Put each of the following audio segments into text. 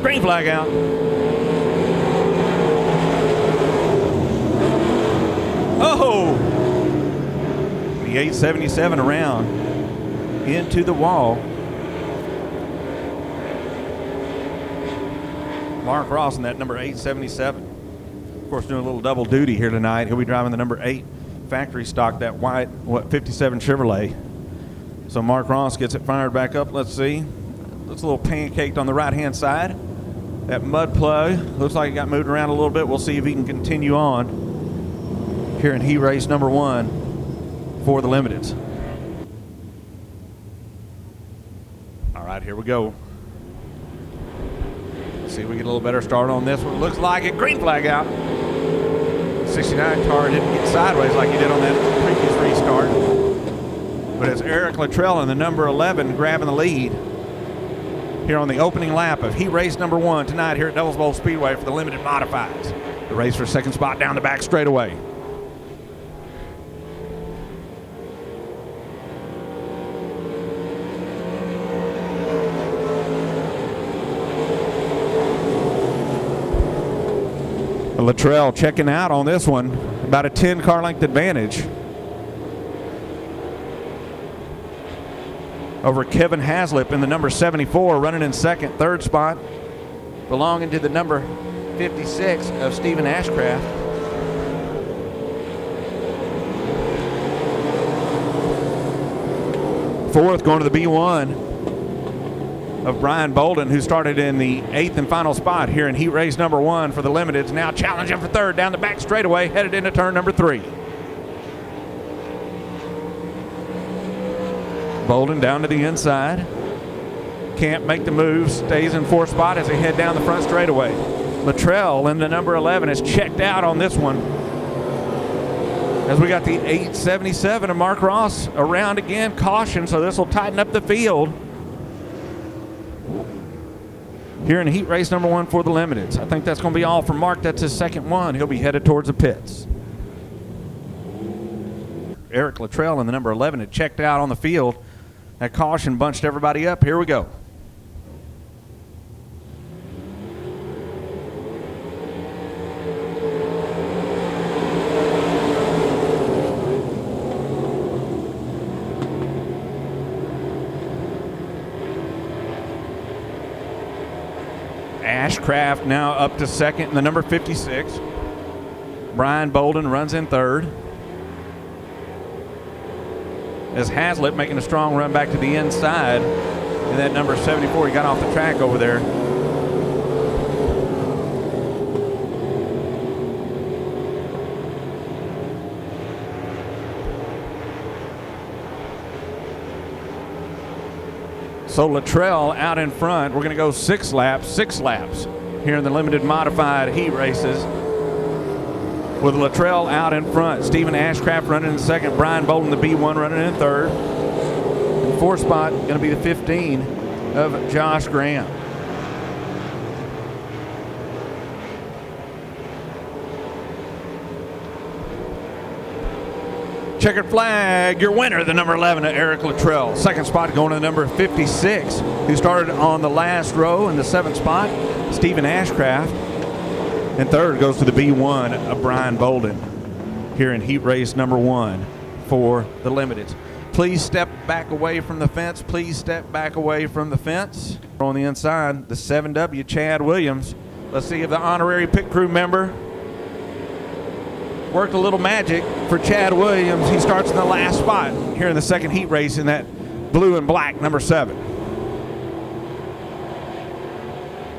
Green flag out. Oh! The 877 around into the wall. Mark Ross in that number 877. Of course, doing a little double duty here tonight. He'll be driving the number 8 factory stock, that white 57 Chevrolet. So Mark Ross gets it fired back up. Let's see. Looks a little pancaked on the right-hand side. That mud plug looks like it got moved around a little bit. We'll see if he can continue on here in heat race number 1 for the Limiteds. All right, here we go. Let's see if we get a little better start on this one. Looks like it. Green flag out. 69 car didn't get sideways like he did on that previous restart. But it's Eric Luttrell in the number 11 grabbing the lead here on the opening lap of heat race number 1 tonight here at Devil's Bowl Speedway for the limited modifieds. The race for second spot down the back straightaway. Luttrell checking out on this one, about a 10 car length advantage over Kevin Haslip in the number 74, running in second. Third spot belonging to the number 56 of Stephen Ashcraft. Fourth going to the B1 of Brian Bolden, who started in the 8th and final spot here in heat race number 1 for the Limiteds. Now challenging for third down the back straightaway, headed into turn number 3. Bolden down to the inside. Can't make the move, stays in 4th spot as they head down the front straightaway. Luttrell in the number 11 is checked out on this one, as we got the 877 of Mark Ross around again. Caution, so this will tighten up the field here in heat race number 1 for the Limiteds. I think that's going to be all for Mark. That's his second one. He'll be headed towards the pits. Eric Luttrell in the number 11 had checked out on the field. That caution bunched everybody up. Here we go. Ashcraft now up to second in the number 56. Brian Bolden runs in third, as Haslip making a strong run back to the inside in that number 74. He got off the track over there. So Luttrell out in front. We're going to go 6 laps here in the limited modified heat races, with Luttrell out in front. Stephen Ashcraft running in second. Brian Bolden, the B1, running in third. And 4th spot going to be the 15 of Josh Graham. Checkered flag, your winner, the number 11 of Eric Luttrell. Second spot going to the number 56, who started on the last row in the 7th spot, Stephen Ashcraft. And third goes to the B1 of Brian Bolden here in heat race number 1 for the Limiteds. Please step back away from the fence. Please step back away from the fence. On the inside, the 7W, Chad Williams. Let's see if the honorary pit crew member worked a little magic for Chad Williams. He starts in the last spot here in the second heat race in that blue and black number 7.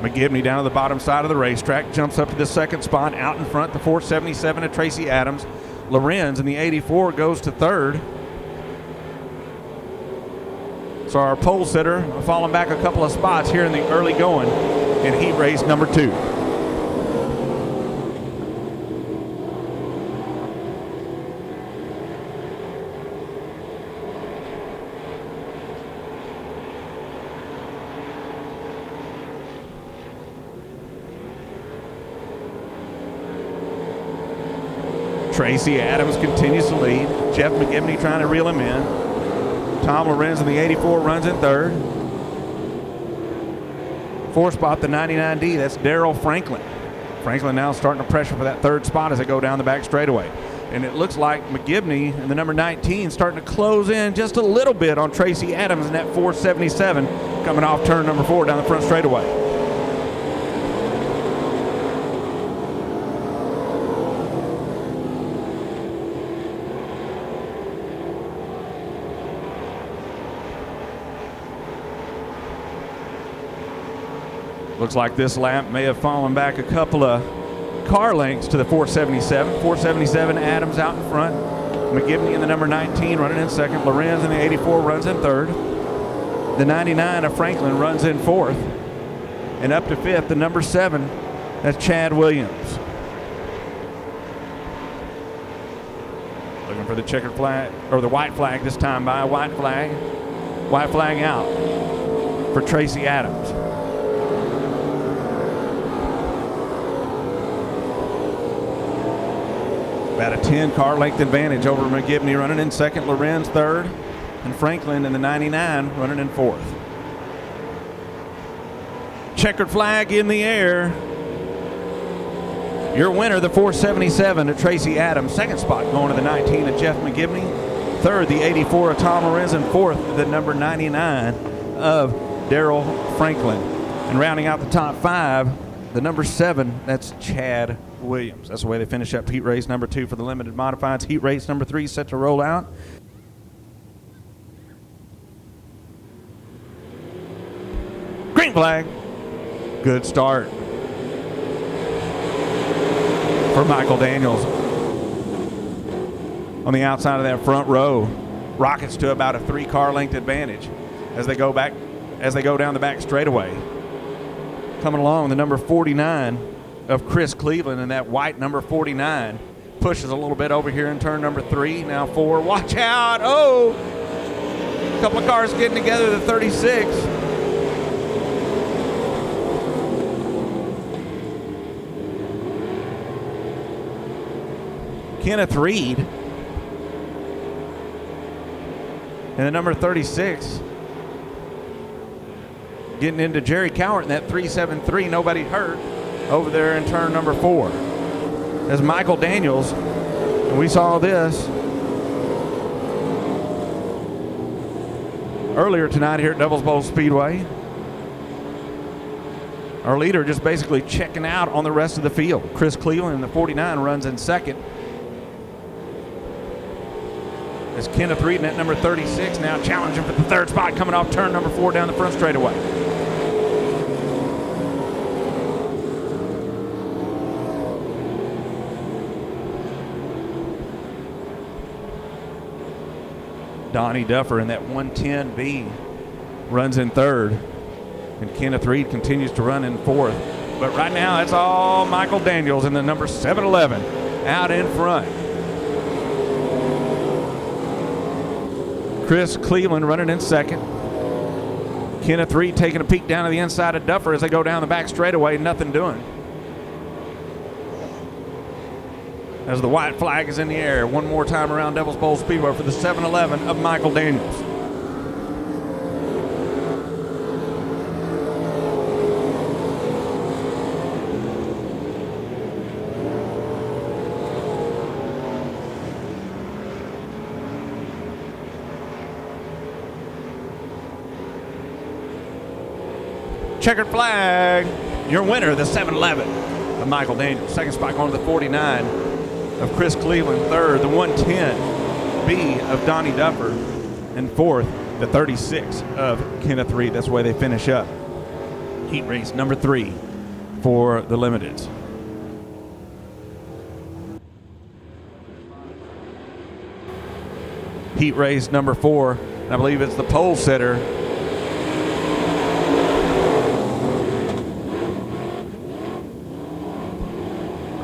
McGibney down to the bottom side of the racetrack, jumps up to the second spot. Out in front, the 477 of Tracy Adams. Lorenz in the 84 goes to third. So our pole sitter falling back a couple of spots here in the early going in heat race number 2. Tracy Adams continues to lead. Jeff McGibney trying to reel him in. Tom Lorenz in the 84 runs in third. 4th spot, the 99D, that's Daryl Franklin. Franklin now starting to pressure for that 3rd spot as they go down the back straightaway. And it looks like McGibney and the number 19 starting to close in just a little bit on Tracy Adams in that 477 coming off turn number 4 down the front straightaway. Looks like this lap may have fallen back a couple of car lengths to the 477. 477 Adams out in front. McGibney in the number 19 running in 2nd. Lorenz in the 84 runs in 3rd. The 99 of Franklin runs in 4th. And up to 5th, the number 7, that's Chad Williams. Looking for the checkered flag, or the white flag this time by white flag. White flag out for Tracy Adams. About a 10-car length advantage over McGibney running in 2nd, Lorenz 3rd, and Franklin in the 99 running in 4th. Checkered flag in the air. Your winner, the 477 of Tracy Adams. 2nd spot going to the 19 of Jeff McGibney. 3rd, the 84 of Tom Lorenz, and 4th, the number 99 of Daryl Franklin. And rounding out the top 5, the number 7, that's Chad Williams. That's the way they finish up heat race number 2 for the limited modifieds. Heat race number 3 set to roll out. Green flag. Good start for Michael Daniels. On the outside of that front row, rockets to about a 3-car length advantage as they go down the back straightaway. Coming along, the number 49 of Chris Cleveland, and that white number 49 pushes a little bit over here in turn number 3. Now 4. Watch out. Oh! A couple of cars getting together, the 36. Kenneth Reed and the number 36 getting into Jerry Cowart in that 373. Nobody hurt over there in turn number 4. As Michael Daniels, and we saw this earlier tonight here at Devil's Bowl Speedway. Our leader just basically checking out on the rest of the field. Chris Cleveland in the 49 runs in 2nd. As Kenneth Reed in that number 36 now challenging for the 3rd spot coming off turn number 4 down the front straightaway. Donnie Duffer in that 110B runs in 3rd. And Kenneth Reed continues to run in 4th. But right now, it's all Michael Daniels in the number 711 out in front. Chris Cleveland running in 2nd. Kenneth Reed taking a peek down to the inside of Duffer as they go down the back straightaway, nothing doing. As the white flag is in the air, one more time around Devil's Bowl Speedway for the 711 of Michael Daniels. Checkered flag. Your winner, the 711 of Michael Daniels. 2nd spot going to the 49 of Chris Cleveland. 3rd, the 110B of Donnie Duffer. And 4th, the 36 of Kenneth Reed. That's the way they finish up heat race number 3 for the limiteds. Heat race number 4, I believe it's the pole sitter.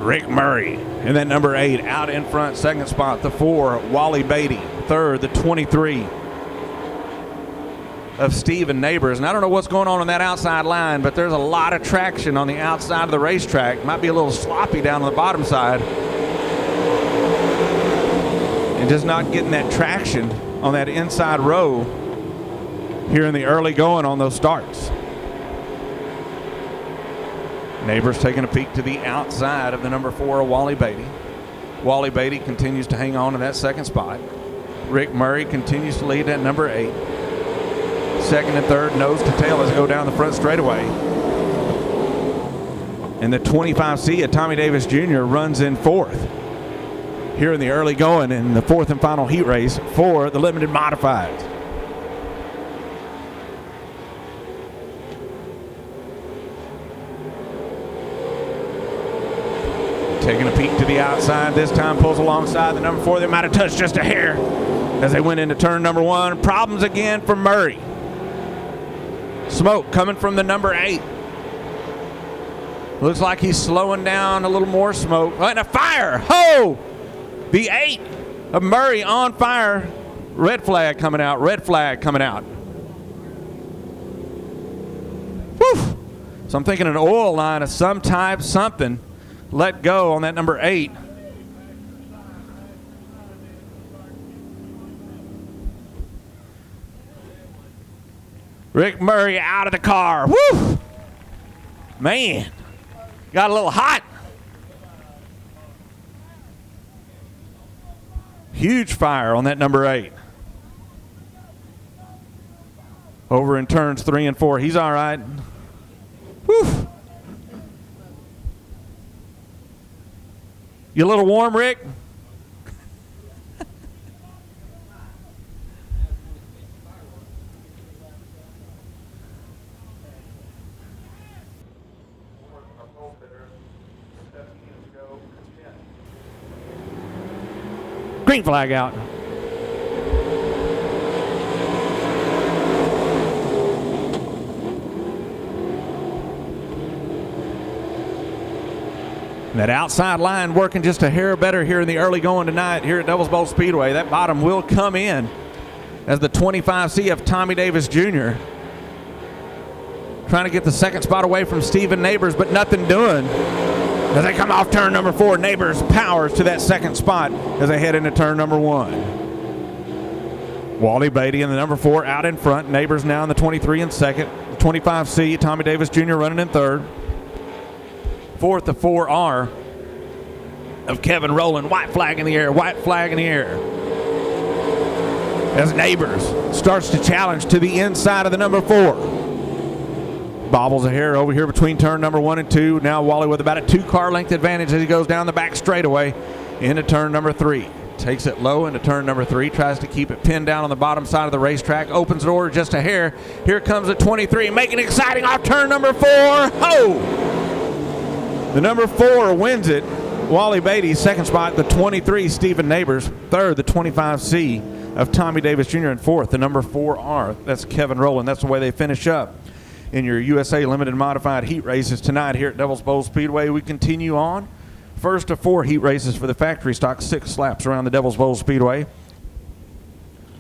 Rick Murray. And then number 8 out in front, 2nd spot, the 4, Wally Beatty. 3rd, the 23 of Stephen Neighbors. And I don't know what's going on that outside line, but there's a lot of traction on the outside of the racetrack. Might be a little sloppy down on the bottom side. And just not getting that traction on that inside row here in the early going on those starts. Neighbors taking a peek to the outside of the number 4, Wally Beatty. Wally Beatty continues to hang on to that second spot. Rick Murray continues to lead at number 8. Second and third, nose to tail as they go down the front straightaway. And the 25C of Tommy Davis Jr. runs in fourth here in the early going in the fourth and final heat race for the limited modifieds. Taking a peek to the outside, this time pulls alongside the number 4. They might have touched just a hair as they went into turn number 1. Problems again for Murray. Smoke coming from the number 8. Looks like he's slowing down a little more smoke. Oh, and a fire! Ho! The 8 of Murray on fire. Red flag coming out. Red flag coming out. Whew! So I'm thinking an oil line of some type, something. Let go on that number 8. Rick Murray out of the car. Woo! Man, got a little hot. Huge fire on that number 8. Over in turns 3 and 4. He's all right. Woo! You a little warm, Rick? Green flag out. That outside line working just a hair better here in the early going tonight here at Devil's Bowl Speedway. That bottom will come in as the 25C of Tommy Davis Jr. trying to get the second spot away from Stephen Neighbors, but nothing doing. As they come off turn number 4, Neighbors powers to that second spot as they head into turn number 1. Wally Beatty in the number 4 out in front. Neighbors now in the 23 in second. The 25C, Tommy Davis Jr. running in third. Fourth, the 4R of Kevin Rowland. White flag in the air, white flag in the air. As Neighbors starts to challenge to the inside of the number 4. Bobbles a hair over here between turn number 1 and 2. Now Wally with about a 2-car length advantage as he goes down the back straightaway into turn number 3. Takes it low into turn number 3. Tries to keep it pinned down on the bottom side of the racetrack. Opens the door just a hair. Here comes the 23. Making it exciting off turn number 4. Ho! The number 4 wins it. Wally Beatty, second spot. The 23, Stephen Neighbors. Third, the 25C of Tommy Davis Jr. And fourth, the number 4R. That's Kevin Rowland. That's the way they finish up in your USA Limited Modified heat races tonight here at Devil's Bowl Speedway. We continue on. First of 4 heat races for the factory stock. 6 laps around the Devil's Bowl Speedway.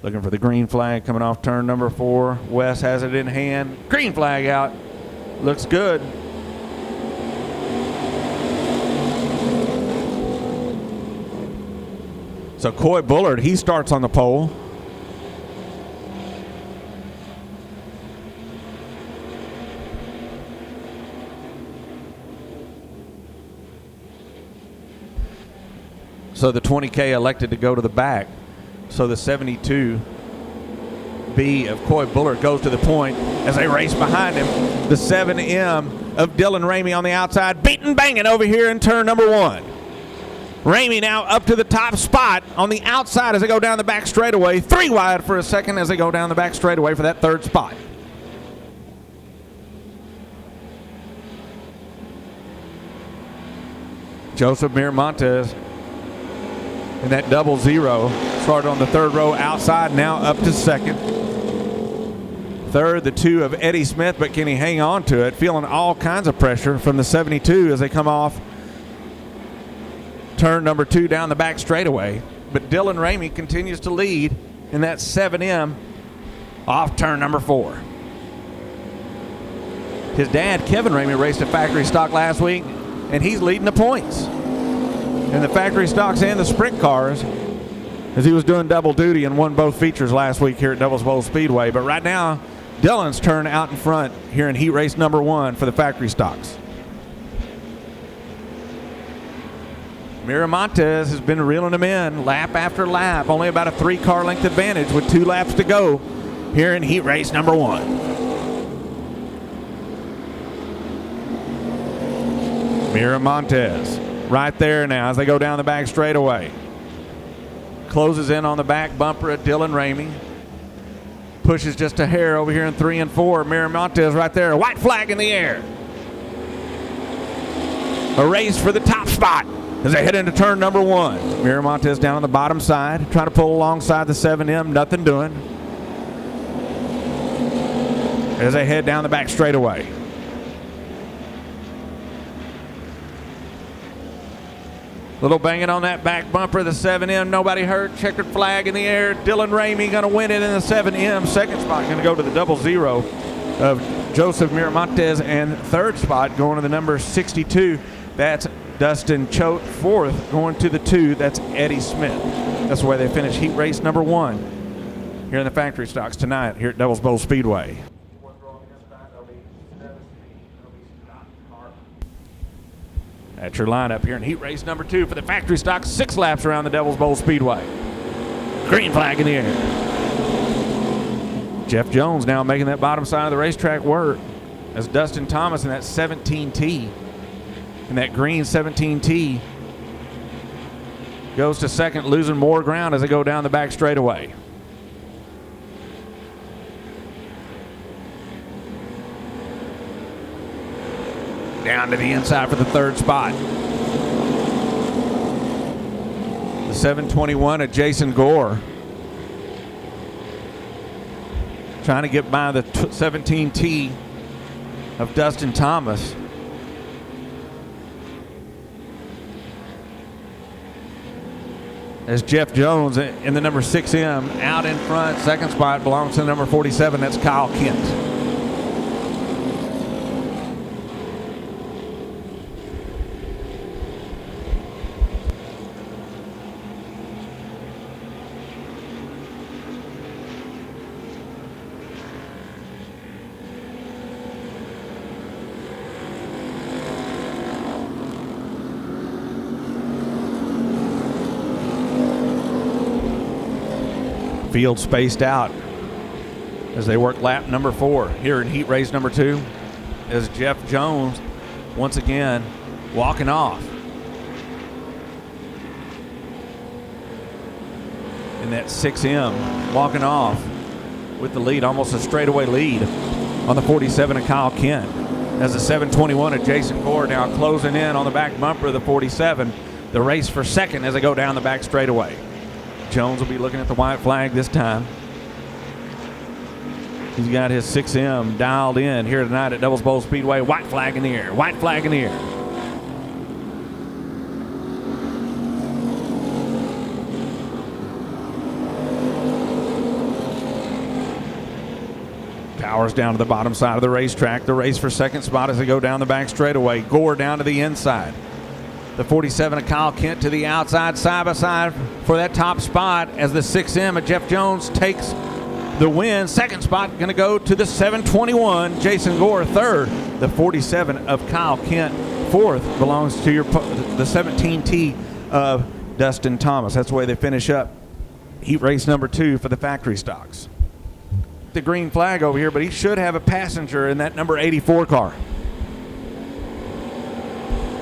Looking for the green flag coming off turn number 4. Wes has it in hand. Green flag out. Looks good. So Coy Bullard, he starts on the pole. So the 20K elected to go to the back. So the 72B of Coy Bullard goes to the point as they race behind him. The 7M of Dylan Ramey on the outside, beating banging over here in turn number 1. Ramey now up to the top spot on the outside as they go down the back straightaway. 3 wide for a second as they go down the back straightaway for that third spot. Joseph Miramontes in that 00 started on the third row outside, now up to second. Third, the 2 of Eddie Smith, but can he hang on to it? Feeling all kinds of pressure from the 72 as they come off turn number 2 down the back straightaway. But Dylan Ramey continues to lead in that 7M off turn number 4. His dad, Kevin Ramey, raced a factory stock last week, and he's leading the points in the factory stocks and the sprint cars as he was doing double duty and won both features last week here at Devil's Bowl Speedway. But right now, Dylan's turn out in front here in heat race number 1 for the factory stocks. Miramontes has been reeling them in lap after lap. Only about a 3-car length advantage with 2 laps to go here in heat race number 1. Miramontes right there now as they go down the back straightaway. Closes in on the back bumper of Dylan Ramey. Pushes just a hair over here in 3 and 4. Miramontes right there. White flag in the air. A race for the top spot as they head into turn number 1. Miramontes down on the bottom side, trying to pull alongside the 7M, nothing doing. As they head down the back straightaway. Little banging on that back bumper, the 7M, nobody hurt. Checkered flag in the air. Dylan Ramey going to win it in the 7M. Second spot going to go to the 00 of Joseph Miramontes, and third spot going to the number 62. That's Dustin Choate. Fourth going to the 2. That's Eddie Smith. That's the way they finish heat race number 1 here in the factory stocks tonight here at Devil's Bowl Speedway. That's your lineup here in heat race number 2 for the factory stock. 6 laps around the Devil's Bowl Speedway. Green flag in the air. Jeff Jones now making that bottom side of the racetrack work as Dustin Thomas in that 17T, in that green 17T, goes to second, losing more ground as they go down the back straightaway. Down to the inside for the third spot. The 721 of Jason Gore. Trying to get by the 17T of Dustin Thomas. As Jeff Jones in the number 6M out in front. Second spot belongs to the number 47. That's Kyle Kent. Field spaced out as they work lap number 4 here in heat race number 2, as Jeff Jones once again walking off in that 6M, walking off with the lead, almost a straightaway lead on the 47 of Kyle Kent, as the 721 of Jason Gore now closing in on the back bumper of the 47. The race for second as they go down the back straightaway. Jones will be looking at the white flag this time. He's got his 6M dialed in here tonight at Devil's Bowl Speedway. White flag in the air. White flag in the air. Towers down to the bottom side of the racetrack. The race for second spot as they go down the back straightaway. Gore down to the inside. The 47 of Kyle Kent to the outside, side by side for that top spot as the 6M of Jeff Jones takes the win. Second spot going to go to the 721, Jason Gore. Third, the 47 of Kyle Kent. Fourth belongs to the 17T of Dustin Thomas. That's the way they finish up heat race number 2 for the factory stocks. The green flag over here, but he should have a passenger in that number 84 car.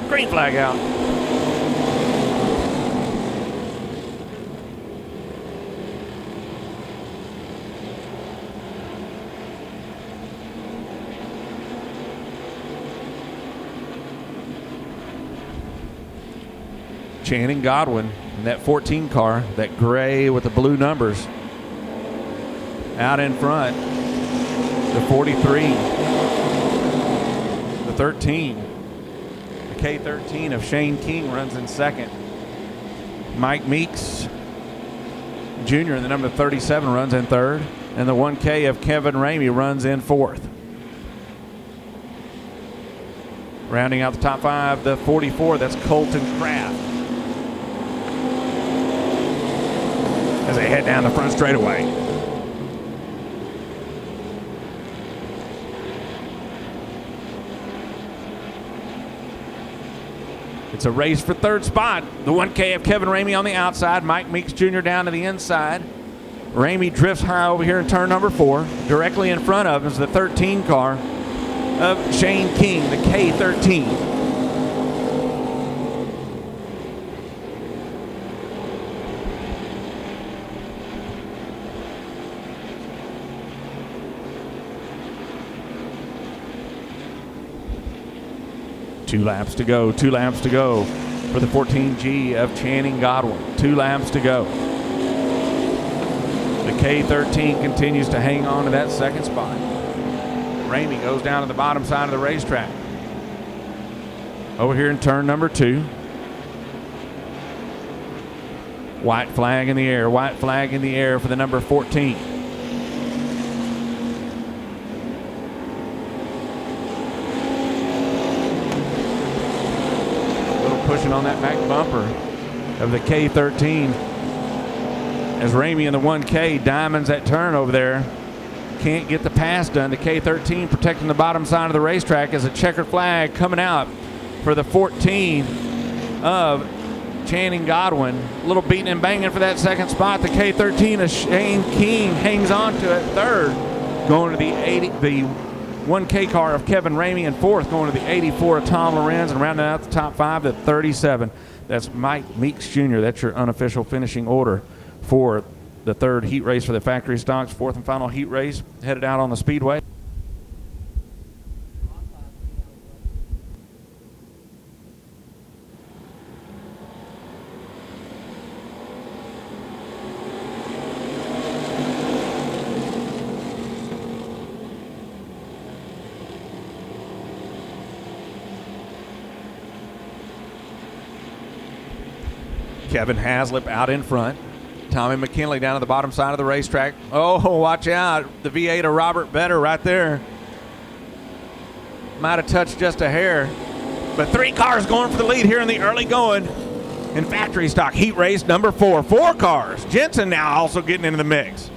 Green flag out. Channing Godwin in that 14 car, that gray with the blue numbers. Out in front, the 43, the 13. K13 of Shane King runs in second. Mike Meeks Jr. in the number 37 runs in third. And the 1K of Kevin Ramey runs in fourth. Rounding out the top 5, the 44, that's Colton Kraft. As they head down the front straightaway. It's a race for third spot. The 1K of Kevin Ramey on the outside. Mike Meeks Jr. down to the inside. Ramey drifts high over here in turn number 4. Directly in front of him is the 13 car of Shane King, the K13. Two laps to go for the 14G of Channing Godwin. 2 laps to go. The K13 continues to hang on to that second spot. Ramey goes down to the bottom side of the racetrack. Over here in turn number 2. White flag in the air. White flag in the air for the number 14. Pushing on that back bumper of the K13 as Ramey in the 1K diamonds that turn over there. Can't get the pass done. The K13 protecting the bottom side of the racetrack as a checkered flag coming out for the 14 of Channing Godwin. A little beating and banging for that second spot. The K13 of Shane King hangs on to it. Third going to the 1K car of Kevin Ramey, and fourth going to the 84 of Tom Lorenz, and rounding out the top 5 to 37. That's Mike Meeks Jr. That's your unofficial finishing order for the third heat race for the factory stocks. Fourth and final heat race headed out on the Speedway. Kevin Haslip out in front. Tommy McKinley down at the bottom side of the racetrack. Oh, watch out. The V8 of Robert Vetter right there. Might have touched just a hair. But 3 cars going for the lead here in the early going in factory stock heat race number 4. 4 cars. Jensen now also getting into the mix.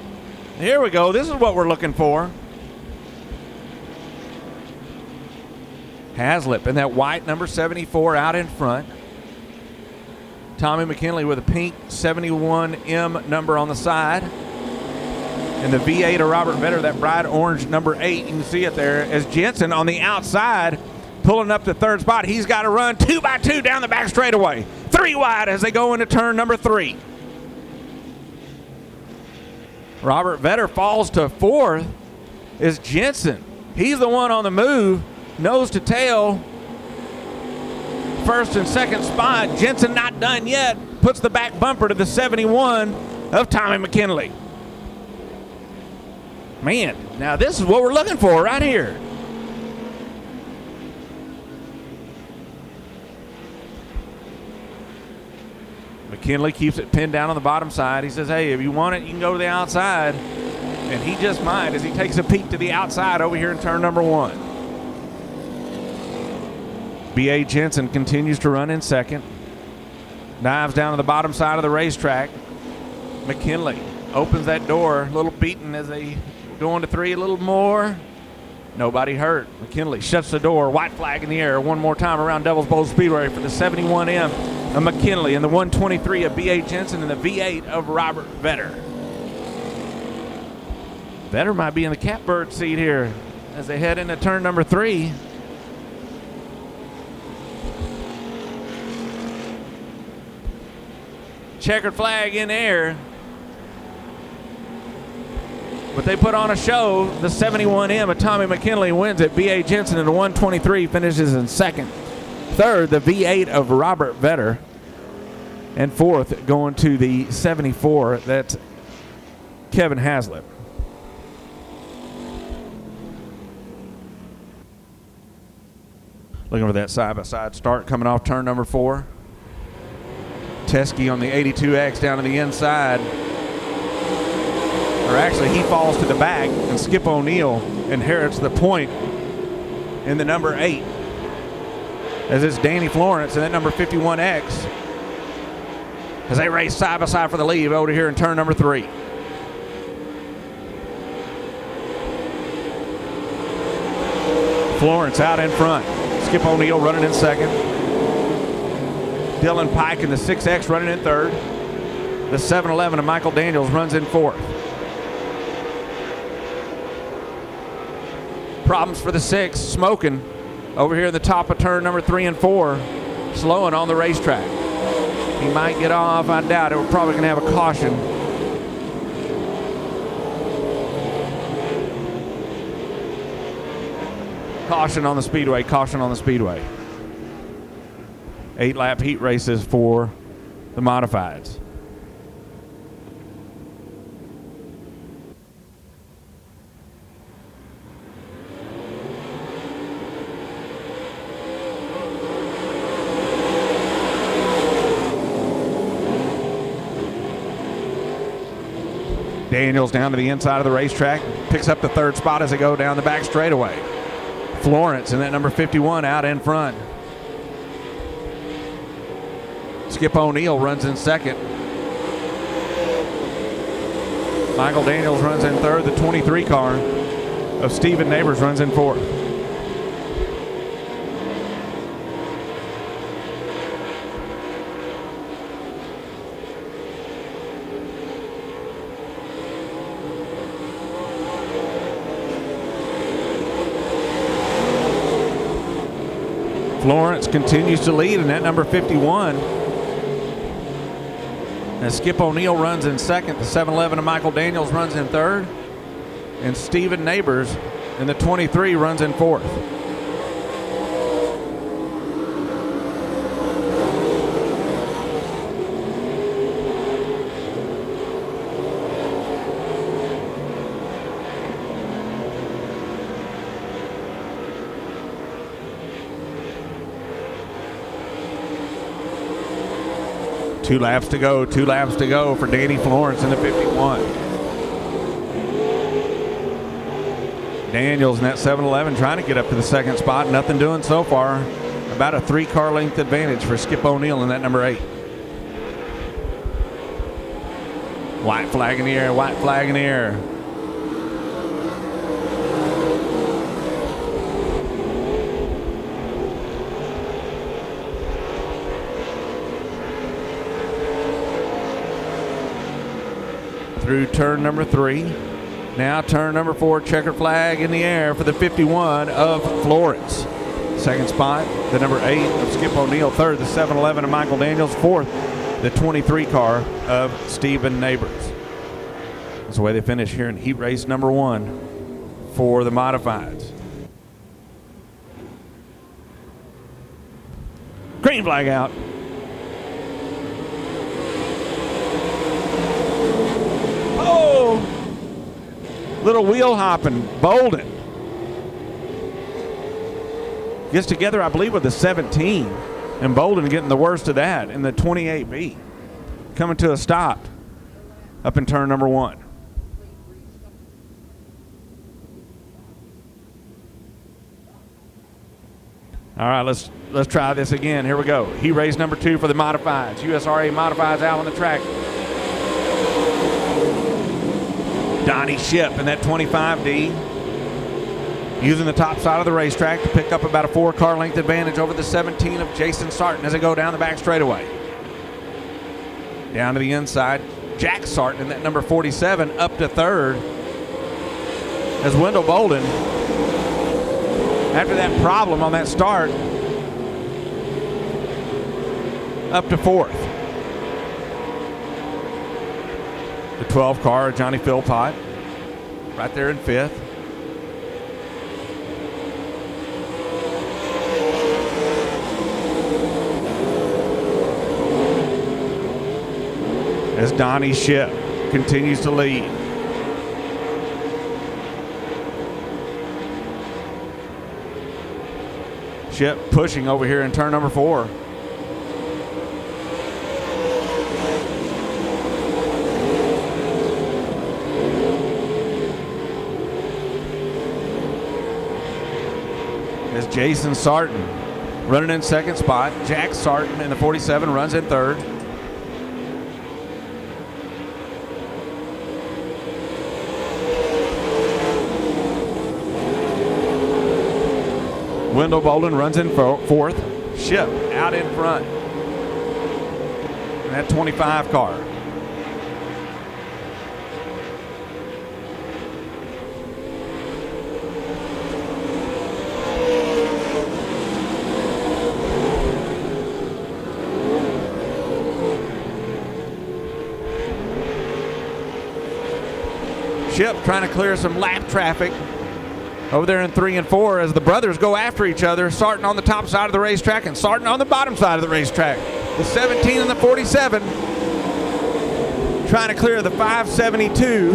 Here we go. This is what we're looking for. Haslip in that white number 74 out in front. Tommy McKinley with a pink 71M number on the side. And the V8 of Robert Vetter, that bright orange number 8, you can see it there, as Jensen on the outside pulling up the third spot. He's got to run 2 by 2 down the back straightaway. 3 wide as they go into turn number 3. Robert Vetter falls to 4th is Jensen. He's the one on the move, nose to tail. First and second spot. Jensen not done yet. Puts the back bumper to the 71 of Tommy McKinley. Man, now this is what we're looking for right here. McKinley keeps it pinned down on the bottom side. He says, hey, if you want it, you can go to the outside. And he just might as he takes a peek to the outside over here in turn number 1. B.A. Jensen continues to run in second. Dives down to the bottom side of the racetrack. McKinley opens that door. A little beaten as they go into 3 a little more. Nobody hurt. McKinley shuts the door. White flag in the air one more time around Devil's Bowl Speedway for the 71M of McKinley and the 123 of B.A. Jensen and the V8 of Robert Vetter. Vetter might be in the catbird seat here as they head into turn number 3. Checkered flag in air. But they put on a show. The 71M of Tommy McKinley wins it. B.A. Jensen in the 123 finishes in second. Third, the V8 of Robert Vetter. And fourth, going to the 74, that's Kevin Haslip. Looking for that side-by-side start coming off turn number 4. Teskey on the 82X down to the inside. Or actually, he falls to the back, and Skip O'Neill inherits the point in the number 8. As it's Danny Florence and that number 51X as they race side by side for the lead over here in turn number 3. Florence out in front. Skip O'Neill running in second. Dylan Pike in the 6X running in third. The 7-11 of Michael Daniels runs in fourth. Problems for the 6, smoking over here in the top of turn number 3 and 4, slowing on the racetrack. He might get off, I doubt it. We're probably going to have a caution. Caution on the Speedway, caution on the Speedway. 8-lap heat races for the modifieds. Daniels down to the inside of the racetrack, picks up the third spot as they go down the back straightaway. Florence in that number 51 out in front. Skip O'Neill runs in second. Michael Daniels runs in third. The 23 car of Stephen Neighbors runs in fourth. Florence continues to lead in that number 51. As Skip O'Neill runs in second, the 7-11 of Michael Daniels runs in third, and Stephen Neighbors in the 23 runs in fourth. Two laps to go for Danny Florence in the 51. Daniels in that 7-11 trying to get up to the second spot. Nothing doing so far. About a 3-car length advantage for Skip O'Neill in that number 8. White flag in the air, white flag in the air. Through turn number 3. Now turn number 4, checkered flag in the air for the 51 of Florence. Second spot, the number 8 of Skip O'Neill. Third, the 7-11 of Michael Daniels. Fourth, the 23 car of Stephen Neighbors. That's the way they finish here in heat race number 1 for the modifieds. Green flag out. Little wheel hopping, Bolden gets together, I believe, with the 17, and Bolden getting the worst of that in the 28B, coming to a stop up in turn number 1. All right, let's try this again. Here we go. Heat race number 2 for the modifieds. USRA modifieds out on the track. Donnie Ship in that 25D, using the top side of the racetrack to pick up about a 4-car length advantage over the 17 of Jason Sarton as they go down the back straightaway. Down to the inside, Jack Sarton in that number 47 up to third, as Wendell Bolden, after that problem on that start, up to fourth. The 12 car, Johnny Philpott, right there in fifth. As Donnie Ship continues to lead. Ship pushing over here in turn number 4. As Jason Sarton running in second spot. Jack Sarton in the 47 runs in third. Wendell Bolden runs in fourth. Ship out in front. that 25 car. Ship trying to clear some lap traffic over there in 3 and 4 as the brothers go after each other, starting on the top side of the racetrack and starting on the bottom side of the racetrack. The 17 and the 47 trying to clear the 572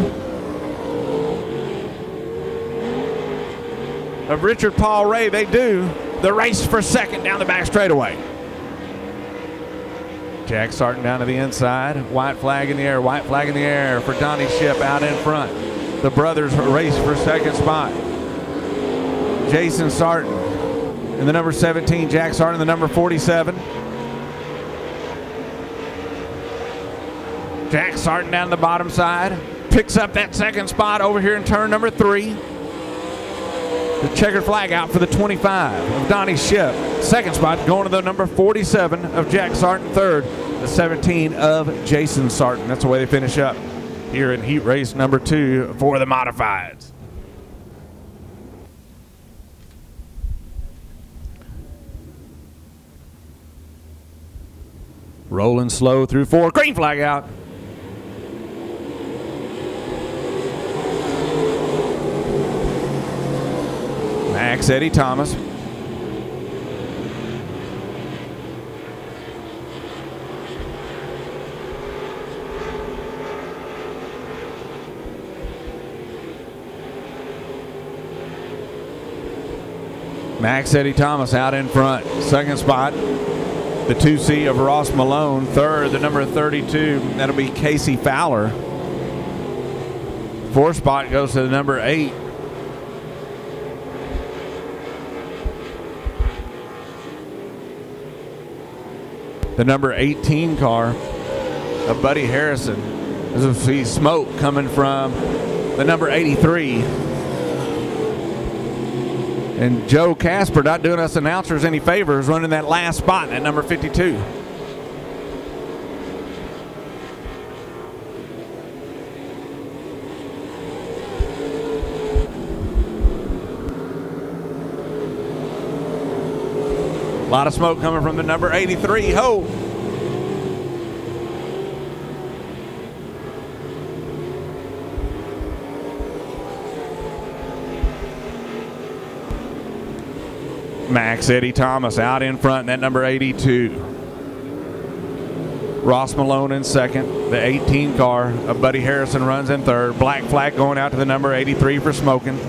of Richard Paul Ray. They do the race for second down the back straightaway. Jack starting down to the inside. White flag in the air. White flag in the air for Donnie Ship out in front. The brothers race for second spot. Jason Sarton in the number 17. Jack Sarton in the number 47. Jack Sarton down the bottom side. Picks up that second spot over here in turn number 3. The checkered flag out for the 25 of Donnie Ship. Second spot going to the number 47 of Jack Sarton. Third, the 17 of Jason Sarton. That's the way they finish up here in heat race number 2 for the modifieds. Rolling slow through 4. Green flag out. Max Eddie Thomas. Max Eddie Thomas out in front. Second spot, the 2C of Ross Malone. Third, the number 32, that'll be Casey Fowler. Fourth spot goes to the number 8. The number 18 car of Buddy Harrison. As we see smoke coming from the number 83. And Joe Casper, not doing us announcers any favors, running that last spot at number 52. A lot of smoke coming from the number 83. Ho! Max Eddie Thomas out in front, that number 82. Ross Malone in second. The 18 car of Buddy Harrison runs in third. Black flag going out to the number 83 for smoking.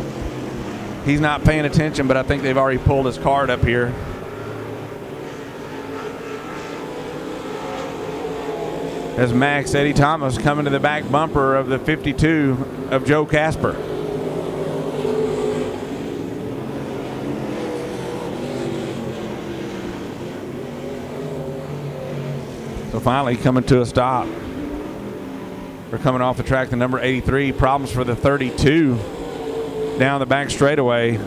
He's not paying attention, but I think they've already pulled his card up here. As Max Eddie Thomas coming to the back bumper of the 52 of Joe Casper. So finally coming to a stop. We're coming off the track, the number 83. Problems for the 32 down the back straightaway.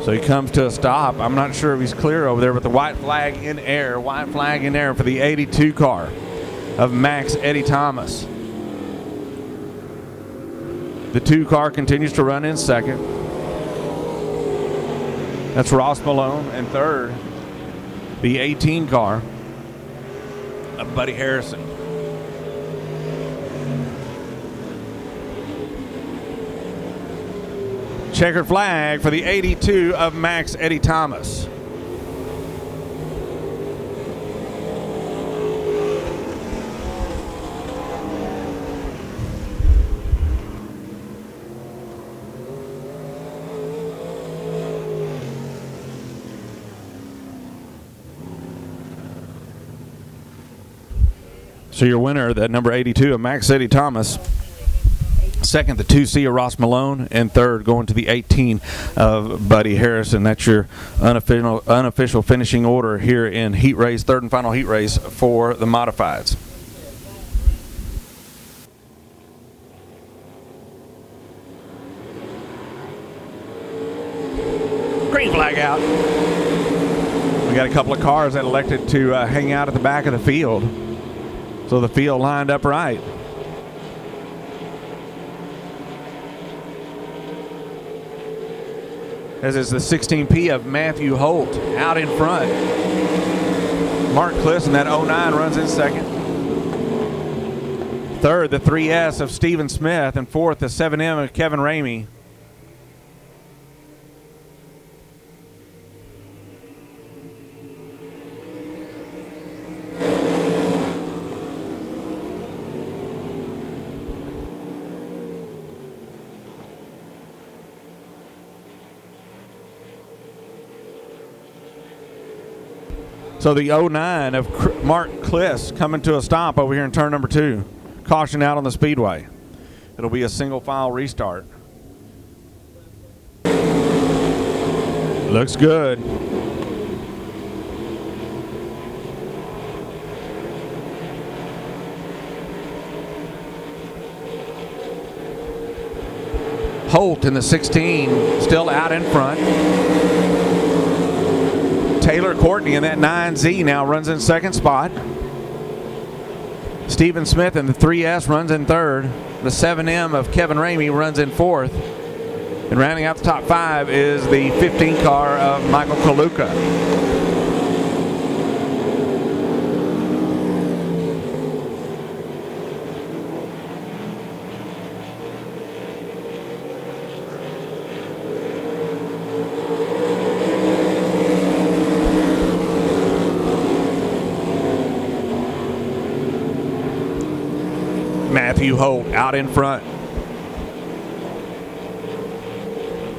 So he comes to a stop. I'm not sure if he's clear over there, but the white flag in air. White flag in air for the 82 car of Max Eddie Thomas. The 2 car continues to run in second. That's Ross Malone. And third, the 18 car of Buddy Harrison. Checkered flag for the 82 of Max Eddie Thomas. So your winner, that number 82 of Max Eddie Thomas. Second, the 2C of Ross Malone. And third, going to the 18 of Buddy Harrison. That's your unofficial finishing order here in heat race, third and final heat race for the modifieds. flag out. We got a couple of cars that elected to hang out at the back of the field. So the field lined up right. As is the 16P of Matthew Holt out in front. Mark Kliss in that 09 runs in second. Third, the 3S of Stephen Smith. And fourth, the 7M of Kevin Ramey. So the 09 of Mark Kliss coming to a stop over here in turn number 2. Caution out on the Speedway. It'll be a single file restart. Looks good. Holt in the 16 still out in front. Taylor Courtney in that 9Z now runs in second spot. Stephen Smith in the 3S runs in third. The 7M of Kevin Ramey runs in fourth. And rounding out the top 5 is the 15 car of Michael Kaluka. Matthew Holt out in front.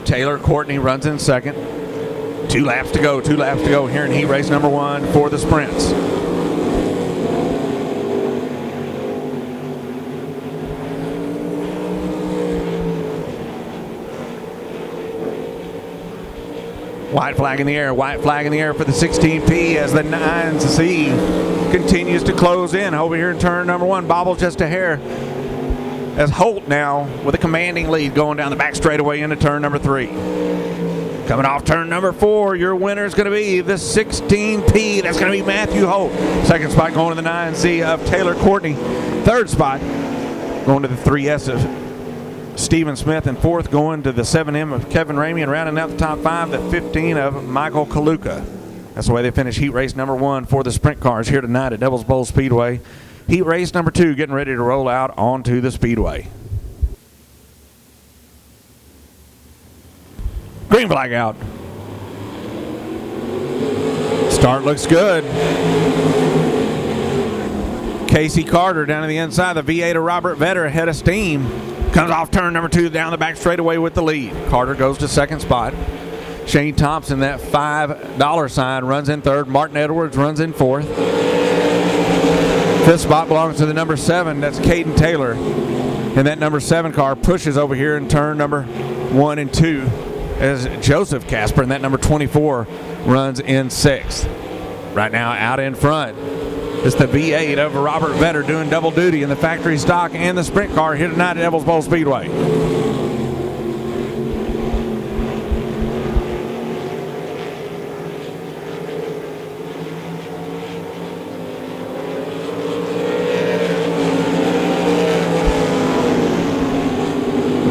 Taylor Courtney runs in second. 2 laps to go here in heat race number 1 for the sprints. White flag in the air for the 16P as the 9Z continues to close in over here in turn number 1. Bobble just a hair as Holt now with a commanding lead going down the back straightaway into turn number 3. Coming off turn number 4, your winner is going to be the 16P. That's going to be Matthew Holt. Second spot going to the 9Z of Taylor Courtney. Third spot going to the 3S of Stephen Smith, and fourth going to the 7M of Kevin Ramey, and rounding out the top 5, the 15 of Michael Kaluka. That's the way they finish heat race number 1 for the sprint cars here tonight at Devil's Bowl Speedway. Heat race number 2 getting ready to roll out onto the Speedway. Green flag out. Start looks good. Casey Carter down to the inside. The V8 of Robert Vetter ahead of steam. Comes off turn number 2 down the back straightaway with the lead. Carter goes to second spot. Shane Thompson, that $5 sign, runs in third. Martin Edwards runs in fourth. Fifth spot belongs to the number 7. That's Caden Taylor. And that number 7 car pushes over here in turn number 1 and 2 as Joseph Casper, and that number 24 runs in 6th. Right now out in front, it's the V8 of Robert Vetter doing double duty in the factory stock and the sprint car here tonight at Devil's Bowl Speedway.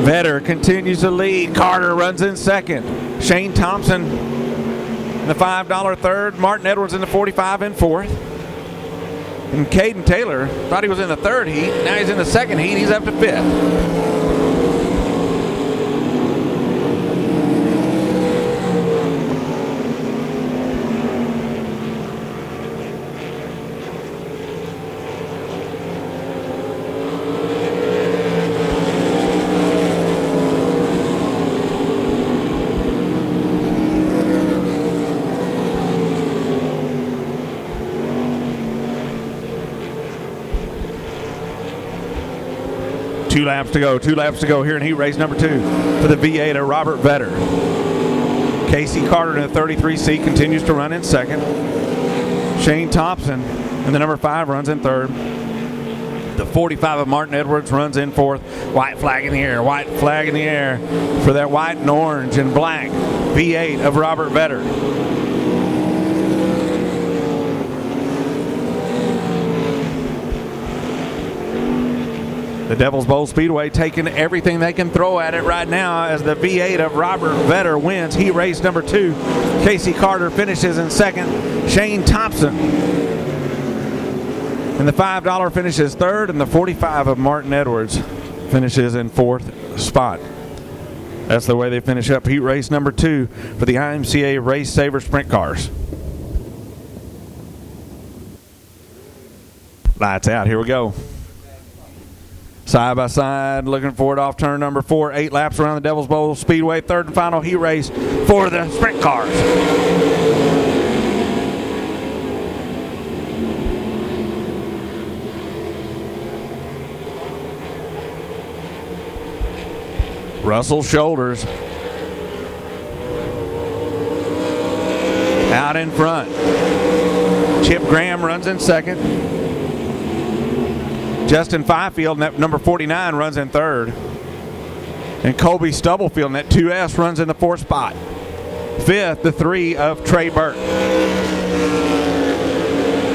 Vetter continues to lead. Carter runs in second. Shane Thompson in the $5 third. Martin Edwards in the 45 in fourth. And Caden Taylor thought he was in the third heat. Now he's in the second heat. He's up to 5th. Two laps to go here in heat race number 2 for the V8 of Robert Vetter. Casey Carter in the 33C continues to run in second. Shane Thompson in the number 5 runs in third. The 45 of Martin Edwards runs in fourth. White flag in the air for that white and orange and black V8 of Robert Vetter. The Devil's Bowl Speedway taking everything they can throw at it right now as the V8 of Robert Vetter wins heat race number 2. Casey Carter finishes in second. Shane Thompson in the $5 finishes third, and the 45 of Martin Edwards finishes in fourth spot. That's the way they finish up heat race number 2 for the IMCA Race Saver Sprint Cars. Lights out, here we go. Side by side, looking for it off turn number 4. 8 laps around the Devil's Bowl Speedway. Third and final heat race for the sprint cars. Russell Shoulders out in front. Chip Graham runs in second. Justin Fifield, number 49, runs in third. And Colby Stubblefield in that 2S runs in the fourth spot. Fifth, the 3 of Trey Burke.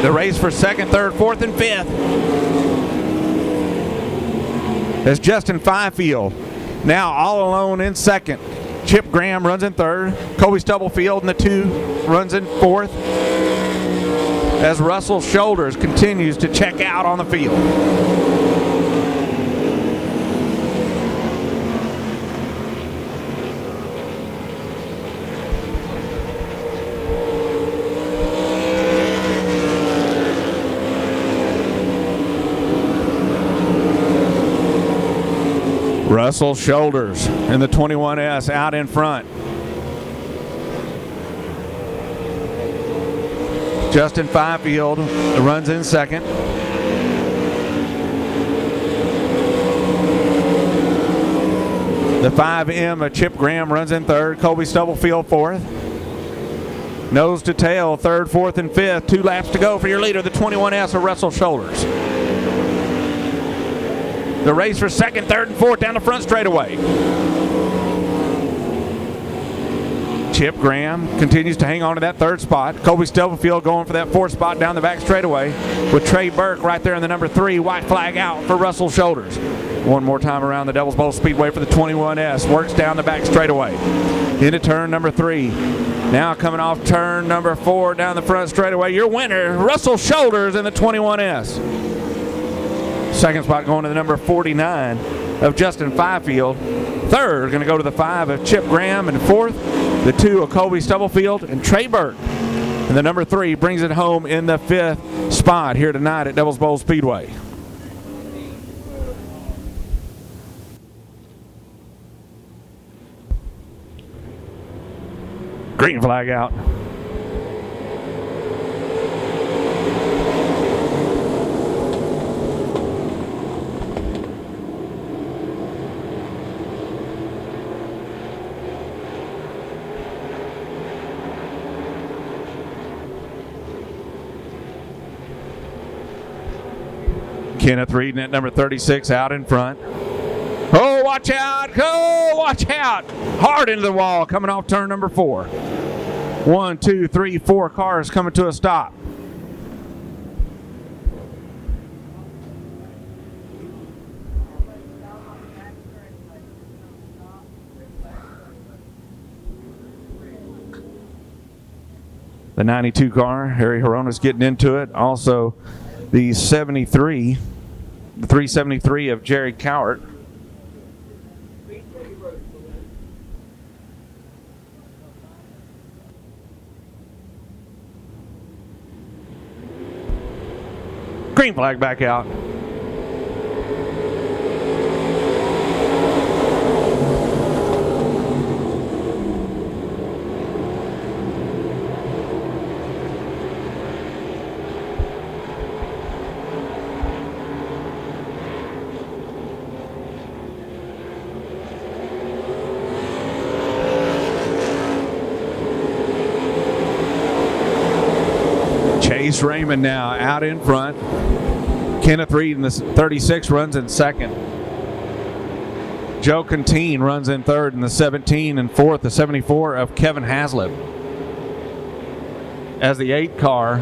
The race for second, third, fourth, and fifth is Justin Fifield. Now all alone in second. Chip Graham runs in third. Colby Stubblefield in the 2 runs in fourth. As Russell Shoulders continues to check out on the field. Russell Shoulders in the 21S out in front. Justin Fifield runs in second. The 5M of Chip Graham runs in third. Colby Stubblefield fourth. Nose to tail, third, fourth, and fifth. 2 laps to go for your leader, the 21S of Russell Shoulders. The race for second, third, and fourth down the front straightaway. Chip Graham continues to hang on to that third spot. Colby Stubblefield going for that fourth spot down the back straightaway with Trey Burke right there in the number 3. White flag out for Russell Shoulders. One more time around the Devil's Bowl Speedway for the 21S. Works down the back straightaway. Into turn number 3. Now coming off turn number 4 down the front straightaway. Your winner, Russell Shoulders in the 21S. Second spot going to the number 49 of Justin Fifield. Third going to go to the 5 of Chip Graham. And fourth, the 2 of Colby Stubblefield and Trey Burke. And the number 3 brings it home in the 5th spot here tonight at Devil's Bowl Speedway. Green flag out. Kenneth Reed at number 36 out in front. Oh, watch out. Oh, watch out. Hard into the wall coming off turn number 4. 1, 2, 3, 4 cars coming to a stop. The 92 car, Harry Horona's getting into it. Also, the 73, the 373 of Jerry Cowart. Green flag back out. Chase Raymond now out in front. Kenneth Reed in the 36 runs in second. Joe Cantine runs in third, and the 17 and fourth, the 74 of Kevin Haslip. As the 8 car,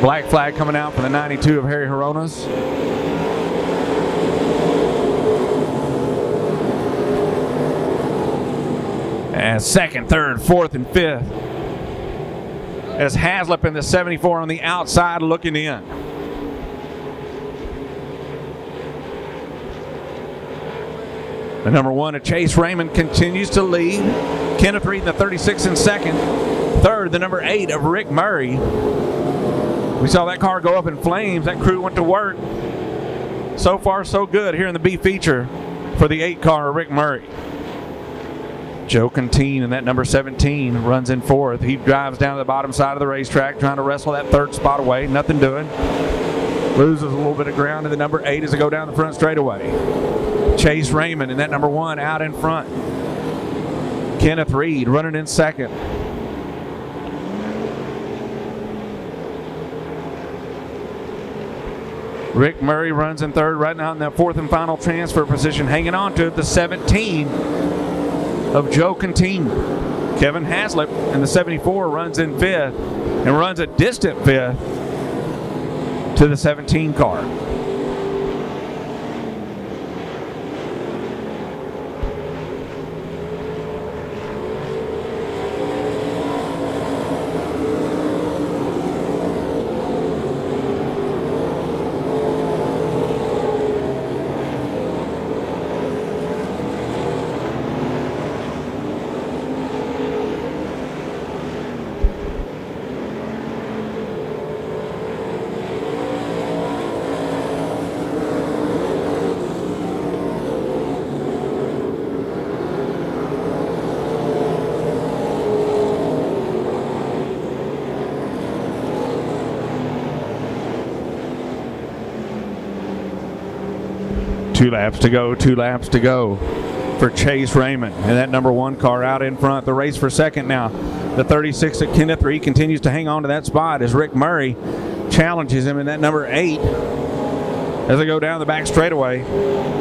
black flag coming out for the 92 of Harry Horonas. And second, third, fourth, and fifth, as Haslip and the 74 on the outside looking in. The number 1 of Chase Raymond continues to lead. Kenneth Reed in the 36 in second. Third, the number 8 of Rick Murray. We saw that car go up in flames. That crew went to work. So far, so good here in the B feature for the 8 car of Rick Murray. Joe Cantine in that number 17 runs in fourth. He drives down to the bottom side of the racetrack trying to wrestle that third spot away. Nothing doing. Loses a little bit of ground to the number 8 as they go down the front straightaway. Chase Raymond in that number 1 out in front. Kenneth Reed running in second. Rick Murray runs in third right now in that fourth and final transfer position. Hanging on to it, the 17 of Joe Cantine. Kevin Haslip in the 74 runs in fifth and runs a distant fifth to the 17 car. Two laps to go for Chase Raymond. And that number 1 car out in front. The race for second now. The 36 of Kenneth Reed continues to hang on to that spot as Rick Murray challenges him in that number 8 as they go down the back straightaway.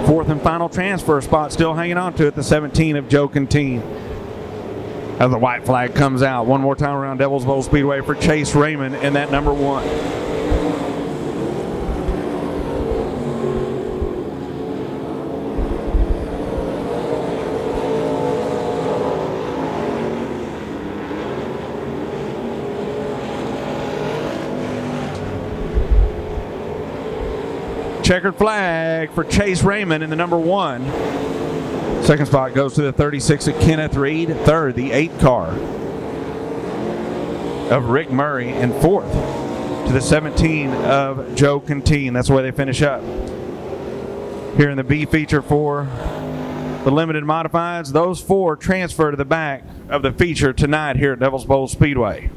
Fourth and final transfer spot still hanging on to it. The 17 of Joe Cantine. As the white flag comes out. One more time around Devil's Bowl Speedway for Chase Raymond in that number 1. Checkered flag for Chase Raymond in the number 1. Second spot goes to the 36 of Kenneth Reed. Third, the 8 car of Rick Murray. And fourth to the 17 of Joe Cantine. That's where they finish up. Here in the B feature for the limited modifieds, those 4 transfer to the back of the feature tonight here at Devil's Bowl Speedway.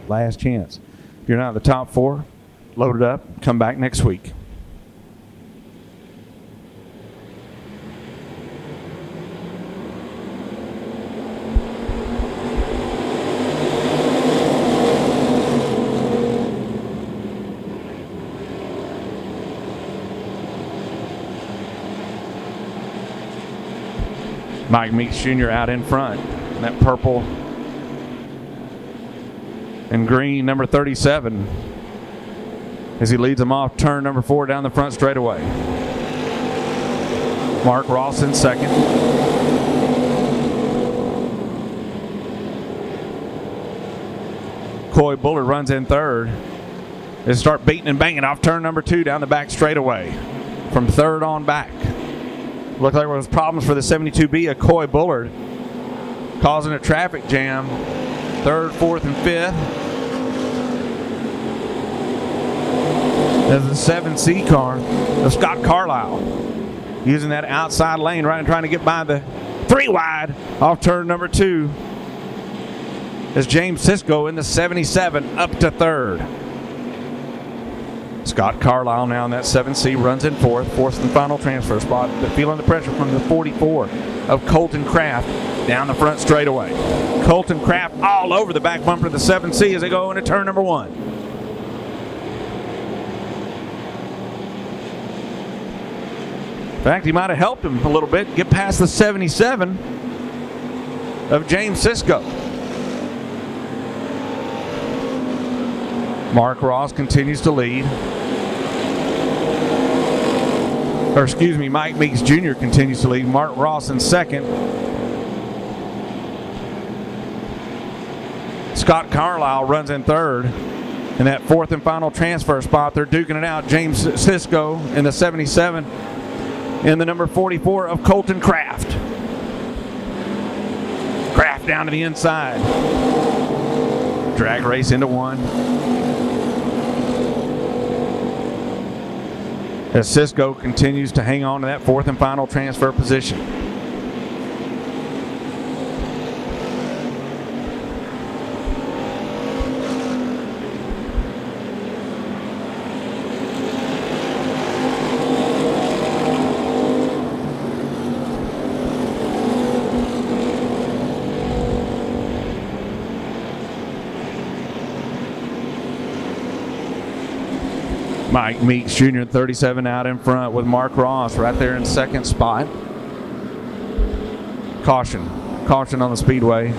Last chance. If you're not in the top 4, load it up, come back next week. Mike Meeks Jr. out in front. That purple and green number 37 as he leads them off turn number 4 down the front straightaway. Mark Ross in second. Coy Bullard runs in third. They start beating and banging off turn number 2 down the back straightaway from third on back. Looked like there was problems for the 72B of Coy Bullard, causing a traffic jam. Third, fourth, and fifth. There's the 7C car of Scott Carlisle using that outside lane right and trying to get by the 3 wide off turn number 2 as James Sisko in the 77 up to third. Scott Carlisle now in that 7C runs in fourth and final transfer spot, but feeling the pressure from the 44 of Colton Kraft down the front straightaway. Colton Kraft all over the back bumper of the 7C as they go into turn number 1. In fact, he might have helped him a little bit get past the 77 of James Sisko. Mark Ross continues to lead. Or excuse me, Mike Meeks Jr. continues to lead. Mark Ross in second. Scott Carlisle runs in third. In that fourth and final transfer spot, they're duking it out. James Sisko in the 77 and the number 44 of Colton Kraft. Kraft down to the inside. Drag race into one. As Sisko continues to hang on to that fourth and final transfer position. Mike Meeks Jr. 37 out in front with Mark Ross right there in second spot. Caution on the Speedway.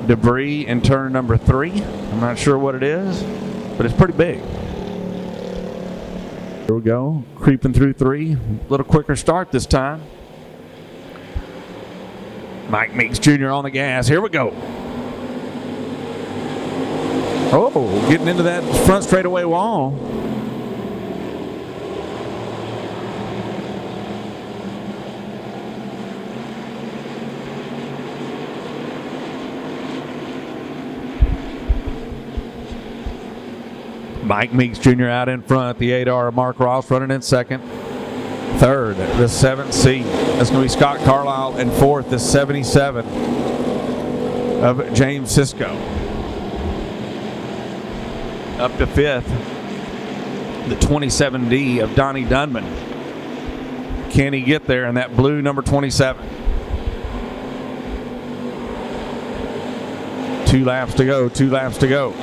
Debris in turn number 3. I'm not sure what it is, but it's pretty big. Here we go, creeping through 3. A little quicker start this time. Mike Meeks Jr. on the gas. Here we go. Oh, getting into that front straightaway wall. Mike Meeks Jr. out in front. The 8R of Mark Ross running in second. Third, the 7C. That's going to be Scott Carlisle. And fourth, the 77 of James Sisko. Up to fifth, the 27D of Donnie Dunman. Can he get there in that blue number 27? 2 laps to go, 2 laps to go.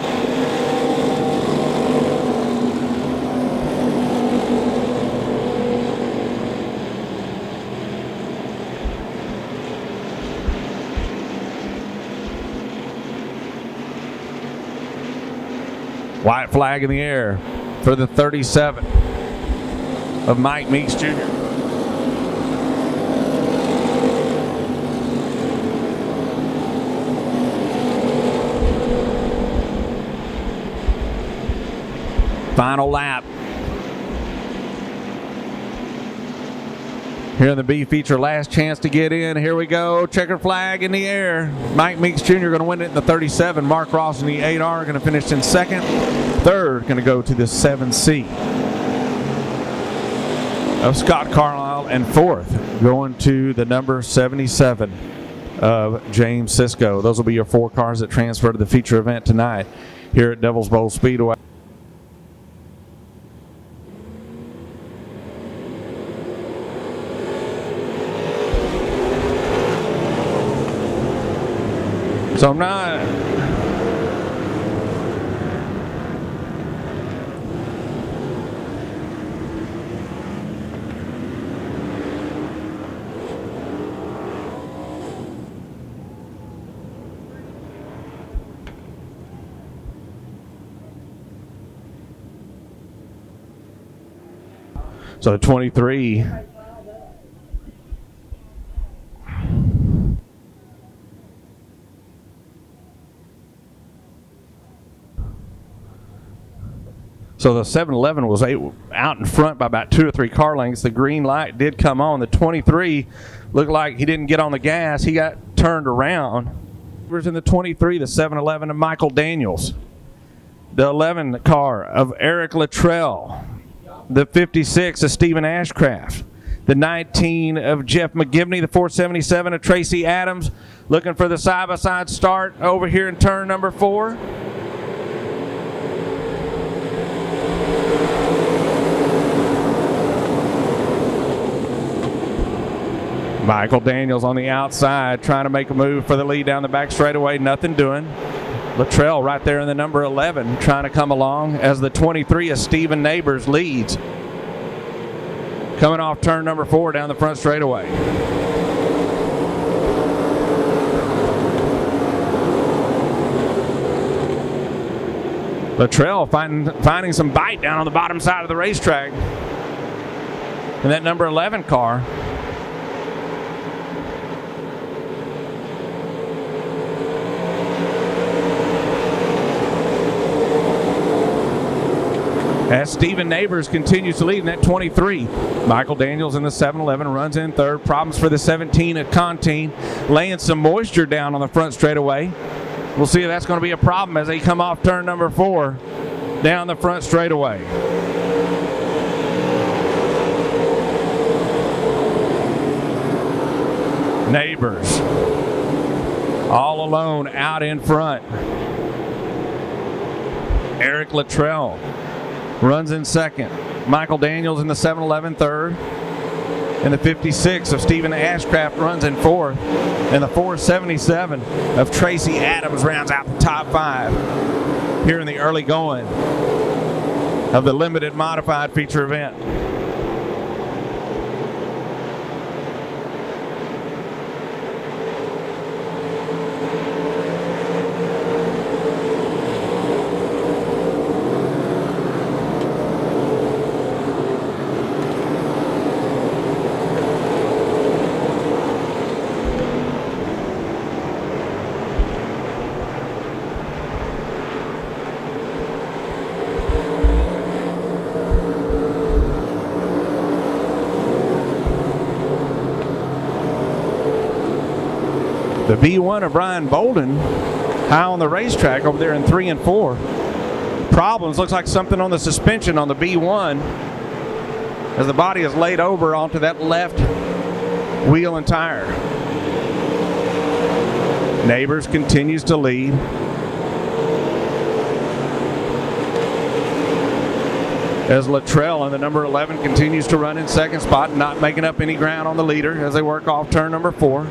White flag in the air for the 37 of Mike Meeks Jr. Final lap. Here in the B feature, last chance to get in. Here we go. Checkered flag in the air. Mike Meeks Jr. going to win it in the 37. Mark Ross in the 8R going to finish in second. Third going to go to the 7C of Scott Carlisle. And fourth going to the number 77 of James Sisko. Those will be your 4 cars that transfer to the feature event tonight here at Devil's Bowl Speedway. So I'm not. So 23. So the 7-Eleven was out in front by about 2 or 3 car lengths. The green light did come on. The 23 looked like he didn't get on the gas. He got turned around. Where's in the 23, the 7-Eleven of Michael Daniels. The 11 car of Eric Luttrell. The 56 of Stephen Ashcraft. The 19 of Jeff McGivney. The 477 of Tracy Adams. Looking for the side-by-side start over here in turn number 4. Michael Daniels on the outside trying to make a move for the lead down the back straightaway. Nothing doing. Luttrell right there in the number 11 trying to come along as the 23 of Stephen Neighbors leads. Coming off turn number 4 down the front straightaway. Luttrell finding some bite down on the bottom side of the racetrack. And that number 11 car. As Stephen Neighbors continues to lead in that 23. Michael Daniels in the 711 runs in third. Problems for the 17 at Contine, laying some moisture down on the front straightaway. We'll see if that's going to be a problem as they come off turn number 4 down the front straightaway. Neighbors all alone out in front. Eric Luttrell runs in second. Michael Daniels in the 711 third. And the 56 of Stephen Ashcraft runs in fourth. And the 477 of Tracy Adams rounds out the top 5 here in the early going of the limited modified feature event. The B1 of Brian Bolden high on the racetrack over there in 3 and 4. Problems, looks like something on the suspension on the B1 as the body is laid over onto that left wheel and tire. Neighbors continues to lead. As Luttrell in the number 11 continues to run in second spot, not making up any ground on the leader as they work off turn number 4.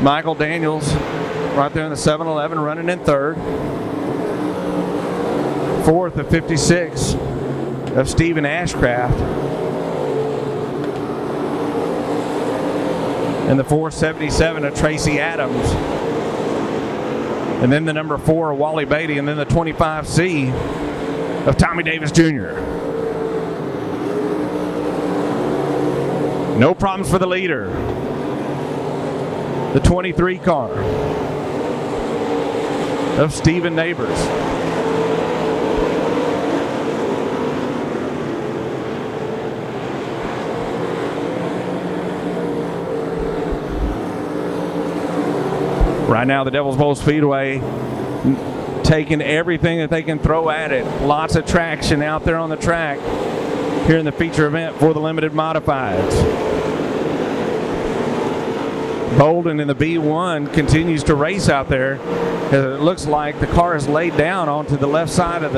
Michael Daniels right there in the 711 running in third. Fourth, the 56 of Stephen Ashcraft. And the 477 of Tracy Adams. And then the number 4 of Wally Beatty. And then the 25C of Tommy Davis Jr. No problems for the leader. The 23 car of Stephen Neighbors. Right now, the Devil's Bowl Speedway taking everything that they can throw at it. Lots of traction out there on the track here in the feature event for the limited modifieds. Bolden in the B1 continues to race out there. It looks like the car is laid down onto the left side of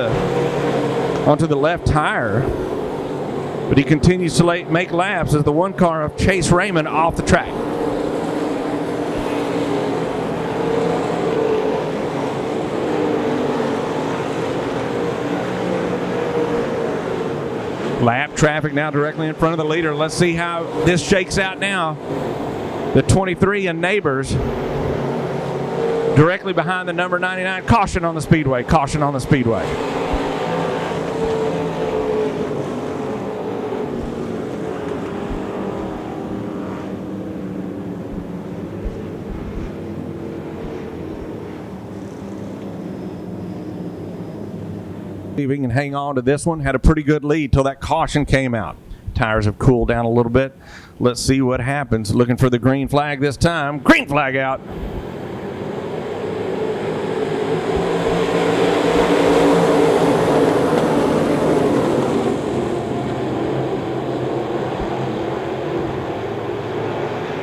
onto the left tire. But he continues to make laps as the one car of Chase Raymond off the track. Lap traffic now directly in front of the leader. Let's see how this shakes out now. The 23 and Neighbors directly behind the number 99. Caution on the speedway. Caution on the speedway. See if we can hang on to this one. Had a pretty good lead till that caution came out. Tires have cooled down a little bit. Let's see what happens. Looking for the green flag this time. Green flag out.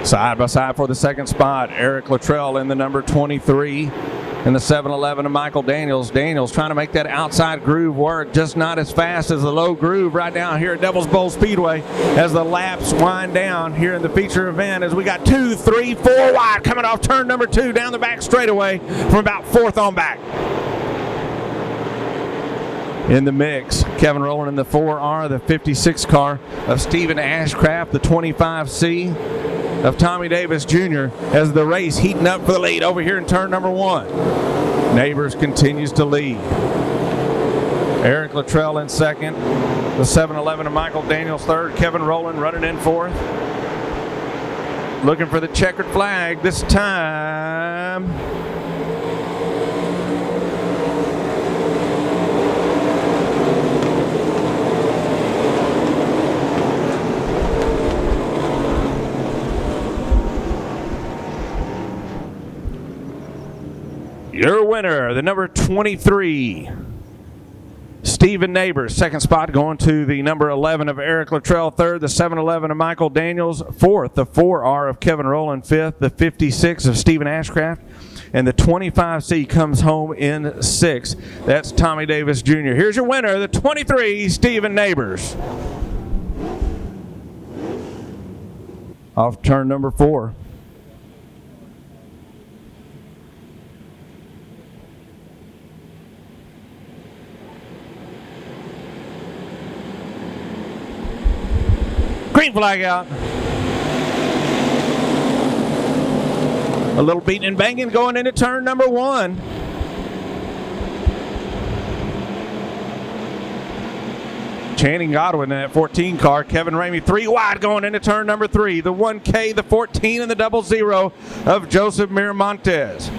Side by side for the second spot. Eric Luttrell in the number 23. And the 7-11 of Michael Daniels. Daniels trying to make that outside groove work, just not as fast as the low groove right down here at Devil's Bowl Speedway as the laps wind down here in the feature event, as we got 2, 3, 4 wide coming off turn number 2 down the back straightaway from about 4th on back. In the mix, Kevin Rowland in the 4R, the 56 car of Stephen Ashcraft, the 25C of Tommy Davis Jr. as the race heating up for the lead over here in turn number 1. Neighbors continues to lead. Eric Luttrell in second. The 7-11 of Michael Daniels third. Kevin Rowland running in 4th. Looking for the checkered flag this time. Your winner, the number 23, Stephen Neighbors. Second spot going to the number 11 of Eric Luttrell. Third, the 7-11 of Michael Daniels. Fourth, the 4R of Kevin Rowland. Fifth, the 56 of Stephen Ashcraft. And the 25C comes home in 6th. That's Tommy Davis Jr. Here's your winner, the 23, Stephen Neighbors. Off turn number 4. Green flag out. A little beating and banging going into turn number 1. Channing Godwin in that 14 car. Kevin Ramey 3 wide going into turn number 3. The 1K, the 14, and the 00 of Joseph Miramontes.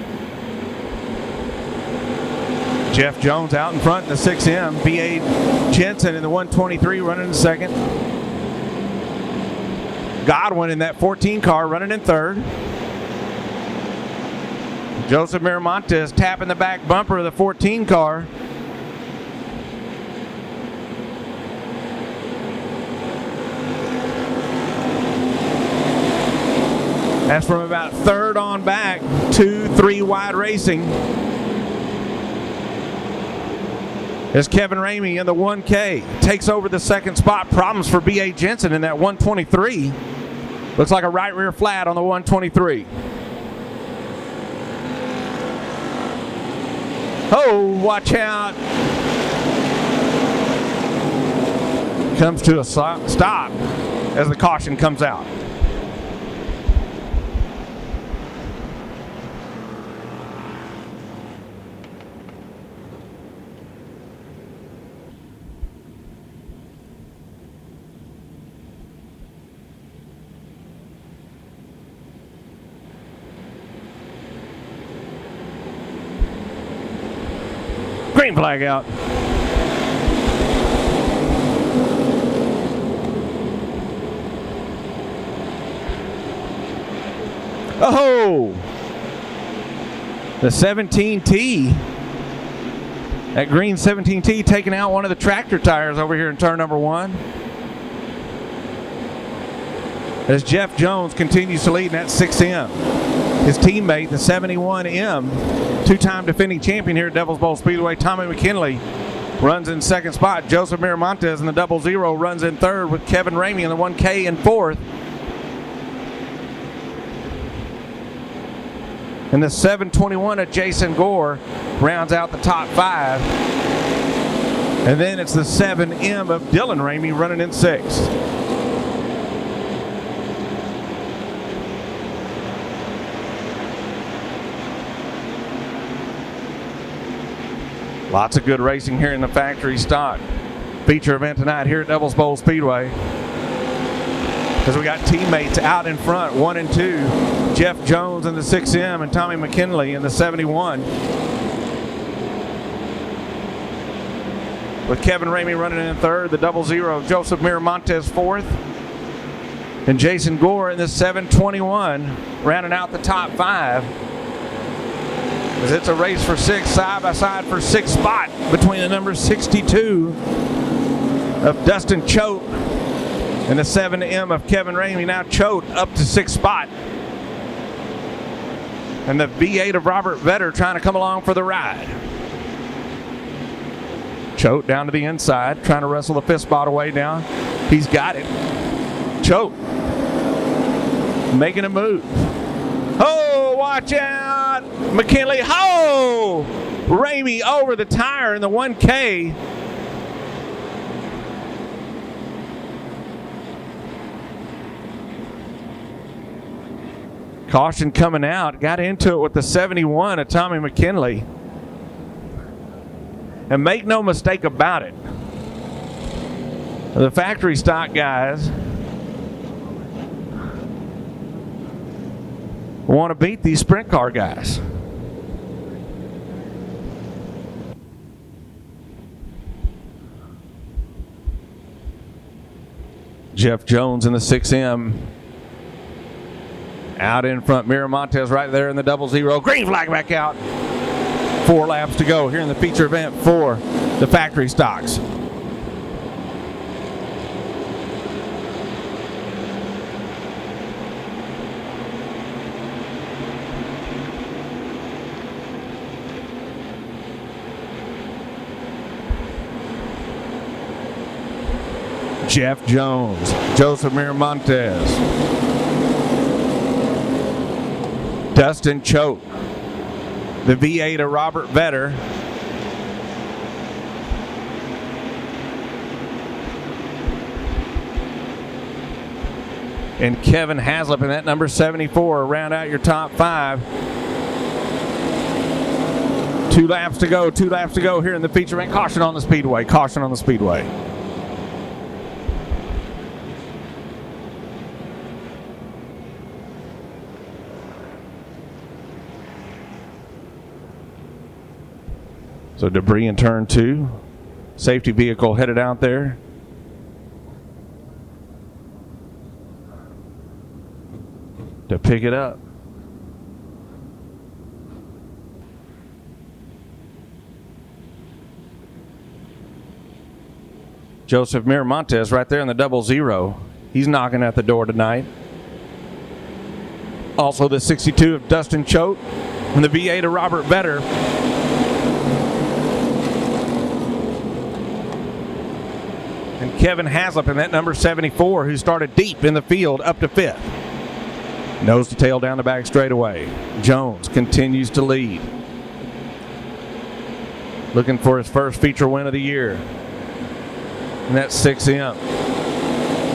Jeff Jones out in front in the 6M. B.A. Jensen in the 123 running in second. Godwin in that 14 car running in third. Joseph Miramontes tapping the back bumper of the 14 car. That's from about third on back, 2-3 wide racing. As Kevin Ramey in the 1K takes over the second spot. Problems for B.A. Jensen in that 123. Looks like a right rear flat on the 123. Oh, watch out. Comes to a stop as the caution comes out. Green flag out. Oh, the 17T, that green 17T taking out one of the tractor tires over here in turn number 1. As Jeff Jones continues to lead in that 6M. His teammate, the 71M, two-time defending champion here at Devil's Bowl Speedway, Tommy McKinley, runs in second spot. Joseph Miramontes in the 00 runs in third, with Kevin Ramey in the 1K in fourth. And the 721 of Jason Gore rounds out the top 5. And then it's the 7M of Dylan Ramey running in 6th. Lots of good racing here in the factory stock feature event tonight here at Devil's Bowl Speedway. Because we got teammates out in front, 1 and 2. Jeff Jones in the 6M and Tommy McKinley in the 71. With Kevin Ramey running in third, the 00, Joseph Miramontes fourth. And Jason Gore in the 721, rounding out the top 5. As it's a race for 6, side by side for 6th spot between the number 62 of Dustin Choate and the 7M of Kevin Ramey. Now Choate up to 6th spot. And the V8 of Robert Vetter trying to come along for the ride. Choate down to the inside, trying to wrestle the fifth spot away now. He's got it. Choate making a move. Oh, watch out! McKinley, oh! Ramey over the tire in the 1K. Caution coming out. Got into it with the 71 of Tommy McKinley. And make no mistake about it, the factory stock guys want to beat these sprint car guys. Jeff Jones in the 6M. Out in front, Miramontes right there in the 00. Green flag back out. 4 laps to go here in the feature event for the factory stocks. Jeff Jones, Joseph Miramontes, Dustin Choate, the V8 of Robert Vetter, and Kevin Haslip in that number 74 round out your top 5. 2 laps to go, 2 laps to go here in the feature event. Caution on the Speedway, caution on the Speedway. So debris in turn 2. Safety vehicle headed out there. To pick it up. Joseph Miramontes right there in the 00. He's knocking at the door tonight. Also the 62 of Dustin Choate and the V8 of Robert Vetter. And Kevin Haslip in that number 74, who started deep in the field up to 5th. Nose to tail down the back straightaway. Jones continues to lead. Looking for his first feature win of the year. And that's 6M.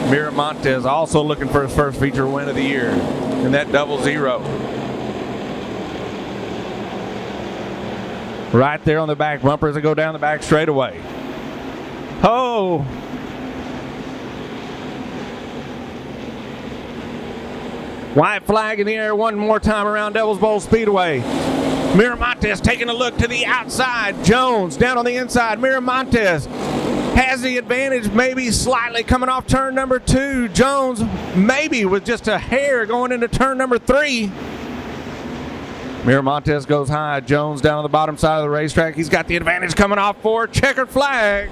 Miramontes also looking for his first feature win of the year. And that 00. Right there on the back bumper as they go down the back straightaway. Oh! White flag in the air one more time around Devil's Bowl Speedway. Miramontes taking a look to the outside. Jones down on the inside. Miramontes has the advantage, maybe slightly coming off turn number 2. Jones maybe with just a hair going into turn number 3. Miramontes goes high. Jones down on the bottom side of the racetrack. He's got the advantage coming off for checkered flag.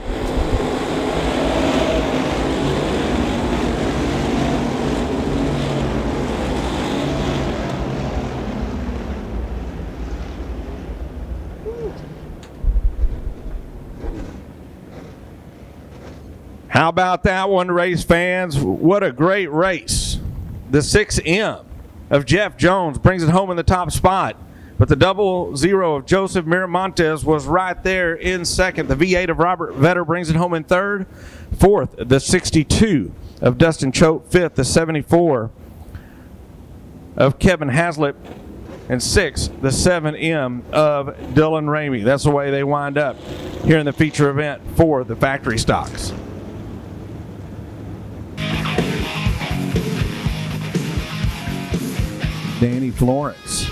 How about that one, race fans? What a great race. The 6M of Jeff Jones brings it home in the top spot. But the 00 of Joseph Miramontes was right there in second. The V8 of Robert Vetter brings it home in third. Fourth, the 62 of Dustin Choate. Fifth, the 74 of Kevin Haslip. And sixth, the 7M of Dylan Ramey. That's the way they wind up here in the feature event for the factory stocks. Danny Florence,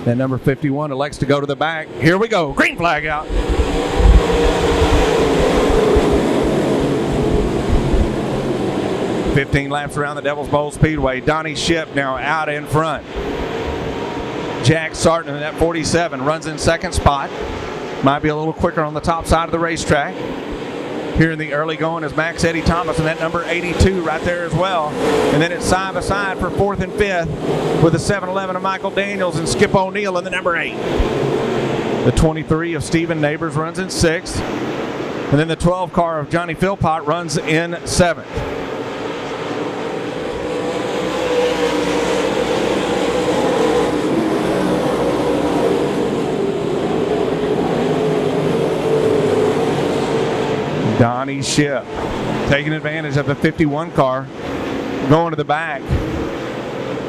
that number 51, elects to go to the back. Here we go. Green flag out. "15 laps around the Devil's Bowl Speedway. Donnie Ship now out in front. Jack Sarton in that 47 runs in second spot. Might be a little quicker on the top side of the racetrack. here in the early going is Max Eddie Thomas and that number 82 right there as well. And then it's side by side for 4th and 5th with the 7-11 of Michael Daniels and Skip O'Neill in the number 8. The 23 of Stephen Neighbors runs in 6th. And then the 12 car of Johnny Philpott runs in 7th. Donnie Ship taking advantage of the 51 car, going to the back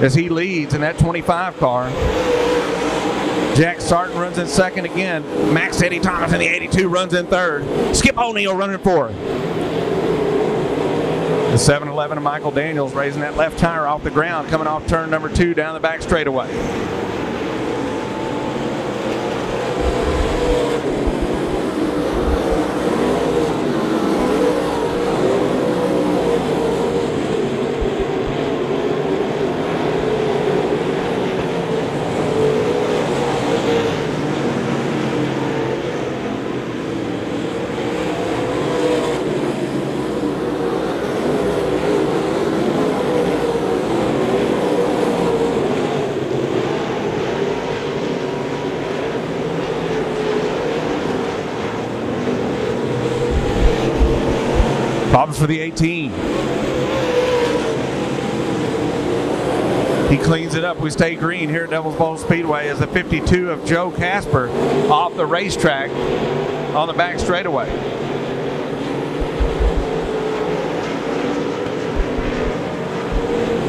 as he leads in that 25 car. Jack Sarton runs in 2nd again. Max Eddie Thomas in the 82 runs in 3rd. Skip O'Neill running 4th. The 7-11 of Michael Daniels raising that left tire off the ground, coming off turn number 2 down the back straightaway. Problems for the 18. He cleans it up. We stay green here at Devil's Bowl Speedway as the 52 of Joe Casper off the racetrack on the back straightaway.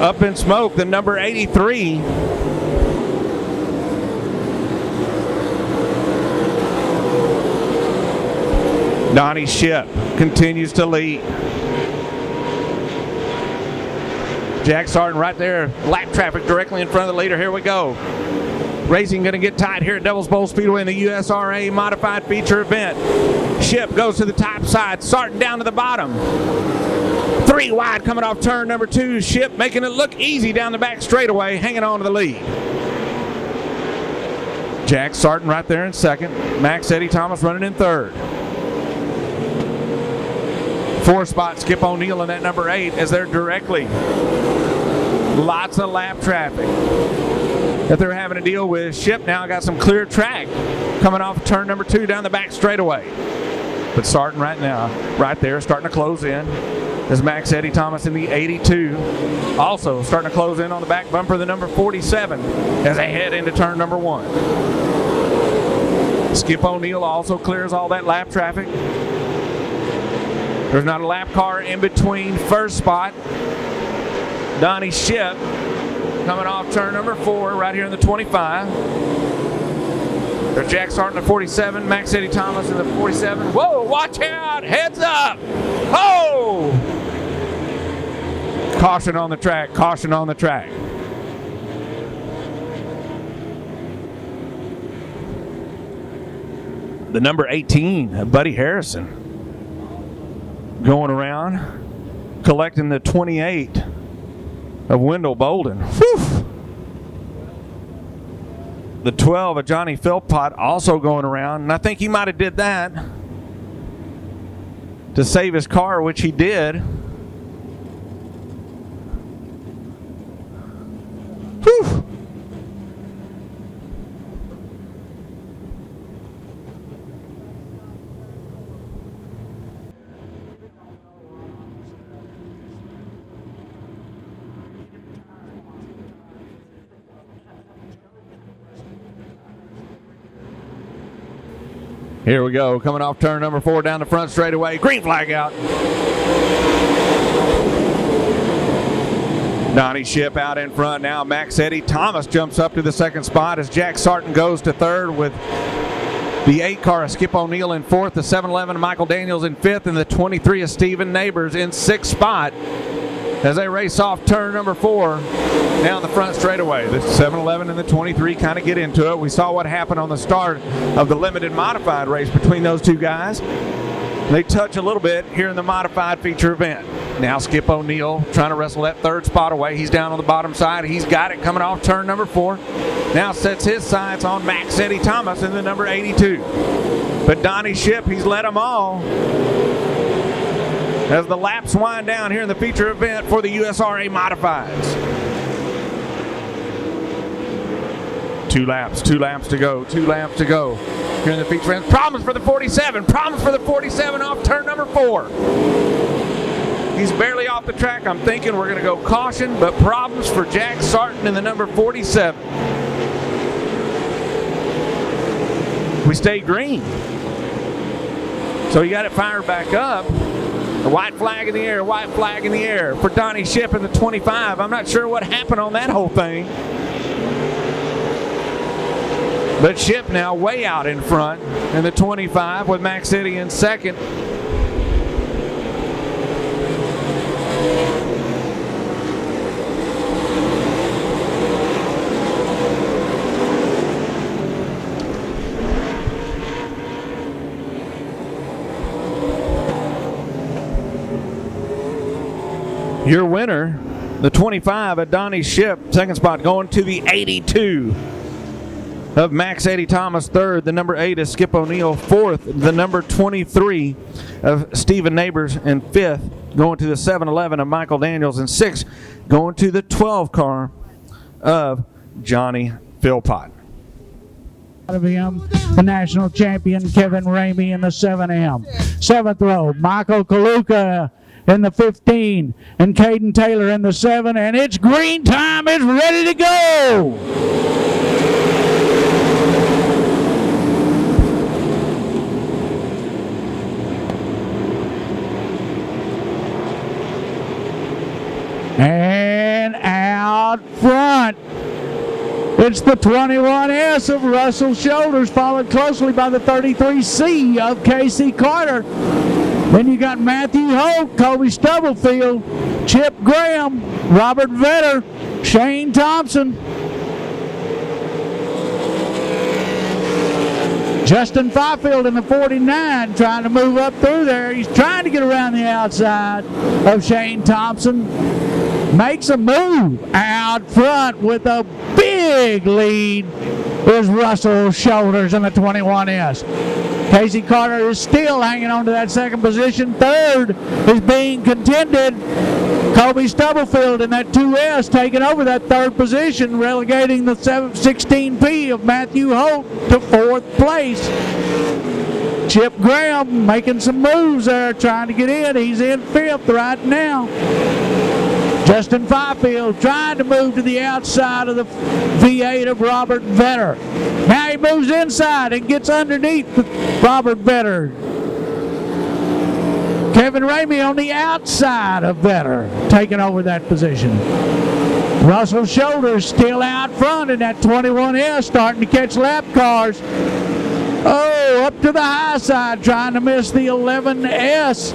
Up in smoke, the number 83. Donnie Ship continues to lead. Jack Sarton right there, lap traffic directly in front of the leader. Here we go. Racing going to get tight here at Devil's Bowl Speedway in the USRA modified feature event. Ship goes to the top side, Sarton down to the bottom. 3 wide coming off turn number 2. Ship making it look easy down the back straightaway, hanging on to the lead. Jack Sarton right there in 2nd. Max Eddie Thomas running in 3rd. 4 spot Skip O'Neill in that number 8 as they're directly. Lots of lap traffic that they're having to deal with. Ship now got some clear track coming off turn number 2 down the back straightaway. But Sarton right now, right there, starting to close in. As Max Eddie Thomas in the 82. Also starting to close in on the back bumper, the number 47, as they head into turn number 1. Skip O'Neill also clears all that lap traffic. There's not a lap car in between. 1st spot, Donnie Ship coming off turn number 4 right here in the 25. There's Jack Sarton at 47, Max Eddie Thomas in the 47. Whoa, watch out, heads up. Oh! Caution on the track, caution on the track. The number 18, Buddy Harrison, going around, collecting the 28 of Wendell Bolden. Whew. The 12 of Johnny Philpott also going around, and I think he might have did that to save his car, which he did. Whew. Here we go, coming off turn number 4 down the front straightaway. Green flag out. Donnie Ship out in front now. Max Eddie Thomas jumps up to the 2nd spot as Jack Sarton goes to 3rd with the 8 car of Skip O'Neill in 4th, the 7-11 of Michael Daniels in 5th, and the 23 of Stephen Neighbors in 6th spot as they race off turn number 4 down the front straightaway. The 7-11 and the 23 kind of get into it. We saw what happened on the start of the limited modified race between those two guys. They touch a little bit here in the modified feature event. Now Skip O'Neill trying to wrestle that 3rd spot away. He's down on the bottom side. He's got it coming off turn number 4. Now sets his sights on Max Eddie Thomas in the number 82. But Donnie Ship, he's led them all. as the laps wind down here in the feature event for the USRA Modifieds. 2 laps to go, 2 laps to go. Here in the feature event, problems for the 47 off turn number 4. He's barely off the track. I'm thinking we're going to go caution, but problems for Jack Sarton in the number 47. We stay green. So you got it fired back up. A white flag in the air, white flag in the air for Donnie Ship in the 25. I'm not sure what happened on that whole thing. But Ship now way out in front in the 25 with Max City in second. Your winner, the 25 at Donnie Ship, second spot going to the 82 of Max Eddie Thomas, third. The number 8 is Skip O'Neill, fourth. The number 23 of Stephen Neighbors, and fifth going to the 7-11 of Michael Daniels, and sixth going to the 12 car of Johnny Philpott. Of him, the national champion Kevin Ramey in the 7M. Seventh row, Michael Kaluka in the 15, and Caden Taylor in the 7, and it's green time. It's ready to go. And out front, it's the 21S of Russell Shoulders, followed closely by the 33C of Casey Carter. Then you got Matthew Holt, Kobe Stubblefield, Chip Graham, Robert Vetter, Shane Thompson, Justin Fifield in the 49 trying to move up through there. He's trying to get around the outside of Shane Thompson. Makes a move out front with a big lead is Russell Shoulders in the 21S. Casey Carter is still hanging on to that second position. Third is being contended. Kobe Stubblefield in that 2S taking over that third position, relegating the 16P of Matthew Holt to fourth place. Chip Graham making some moves there, trying to get in. He's in fifth right now. Justin Fifield trying to move to the outside of the V8 of Robert Vetter. Now he moves inside and gets underneath Robert Vetter. Kevin Ramey on the outside of Vetter, taking over that position. Russell Shoulders still out front in that 21S, starting to catch lap cars. Oh, up to the high side, trying to miss the 11S.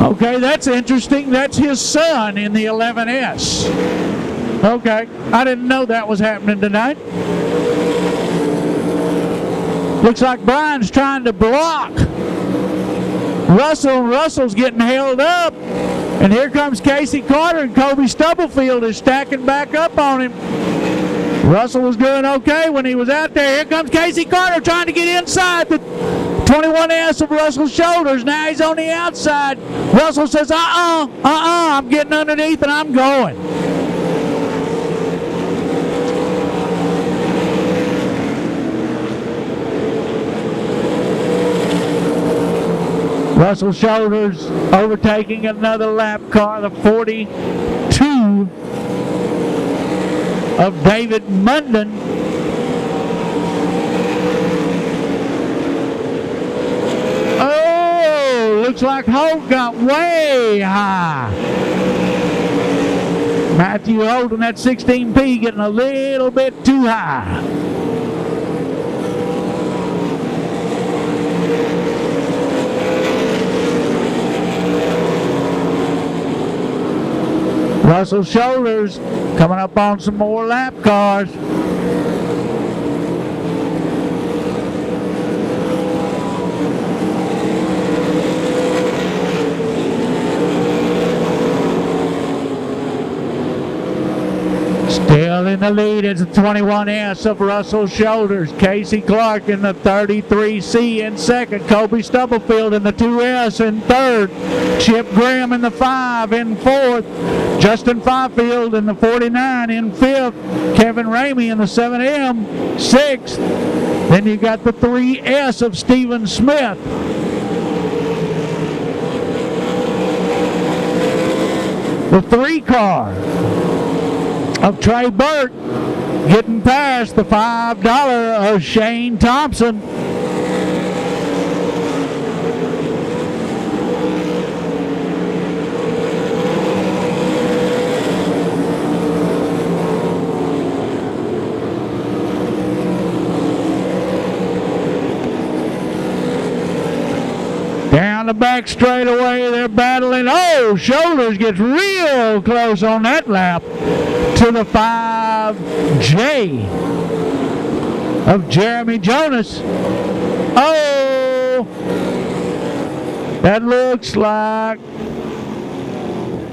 Okay, that's interesting. That's his son in the 11S. Okay, I didn't know that was happening tonight. Looks like Brian's trying to block Russell. Russell's getting held up. And here comes Casey Carter, and Kobe Stubblefield is stacking back up on him. Russell was doing okay when he was out there. Here comes Casey Carter trying to get inside the 21S of Russell's Shoulders. Now he's on the outside. Russell says, I'm getting underneath and I'm going. Russell Shoulders overtaking another lap car, the 42 of David Munden. Oh, looks like Holt got way high. Matthew Holt in that 16P getting a little bit too high. Russell Shoulders coming up on some more lap cars. Still in the lead is the 21S of Russell Shoulders. Casey Clark in the 33C in second. Kobe Stubblefield in the 2S in third. Chip Graham in the 5 in fourth. Justin Fifield in the 49 in fifth. Kevin Ramey in the 7M sixth. Then you got the 3S of Stephen Smith. The 3 car of Trey Burke getting past the $5 of Shane Thompson. Down the back straightaway, they're battling. Oh, Shoulders gets real close on that lap to the 5J of Jeremy Jonas. Oh, that looks like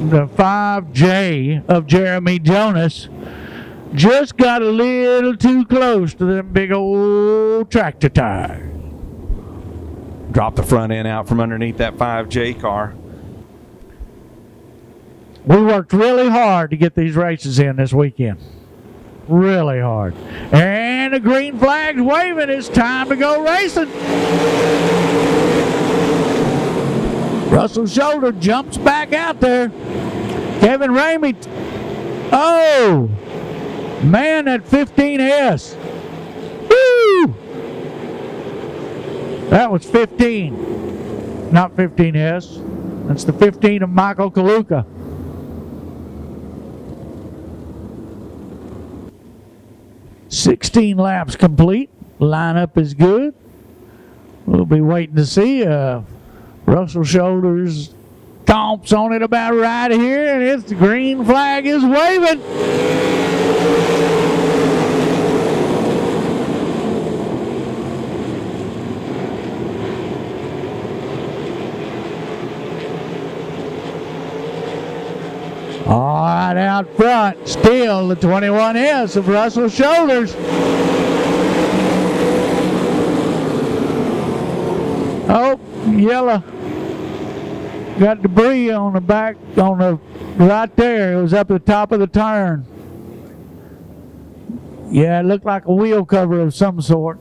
the 5J of Jeremy Jonas just got a little too close to them big old tractor tires. Drop the front end out from underneath that 5J car. We worked really hard to get these races in this weekend. Really hard. And the green flag's waving. It's time to go racing. Russell Shoulder jumps back out there. Kevin Ramey. Oh, man, that 15S. Woo! That was 15, not 15S. That's the 15 of Michael Kaluka. $16 laps complete. Lineup is good. We'll be waiting to see. Russell Shoulders comps on it about right here, and it's the green flag is waving. All right, out front, still the 21S of Russell Shoulders. Oh, yellow. Got debris on the back, on the right there. It was up at the top of the turn. Yeah, it looked like a wheel cover of some sort.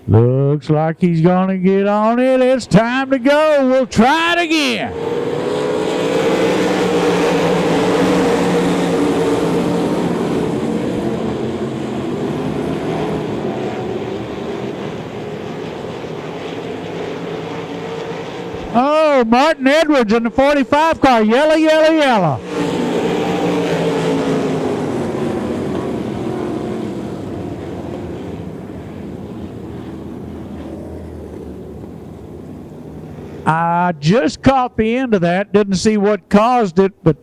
Looks like he's going to get on it. It's time to go. We'll try it again. Oh, Martin Edwards in the 45 car. Yellow, yellow, yellow. I just caught the end of that. Didn't see what caused it, but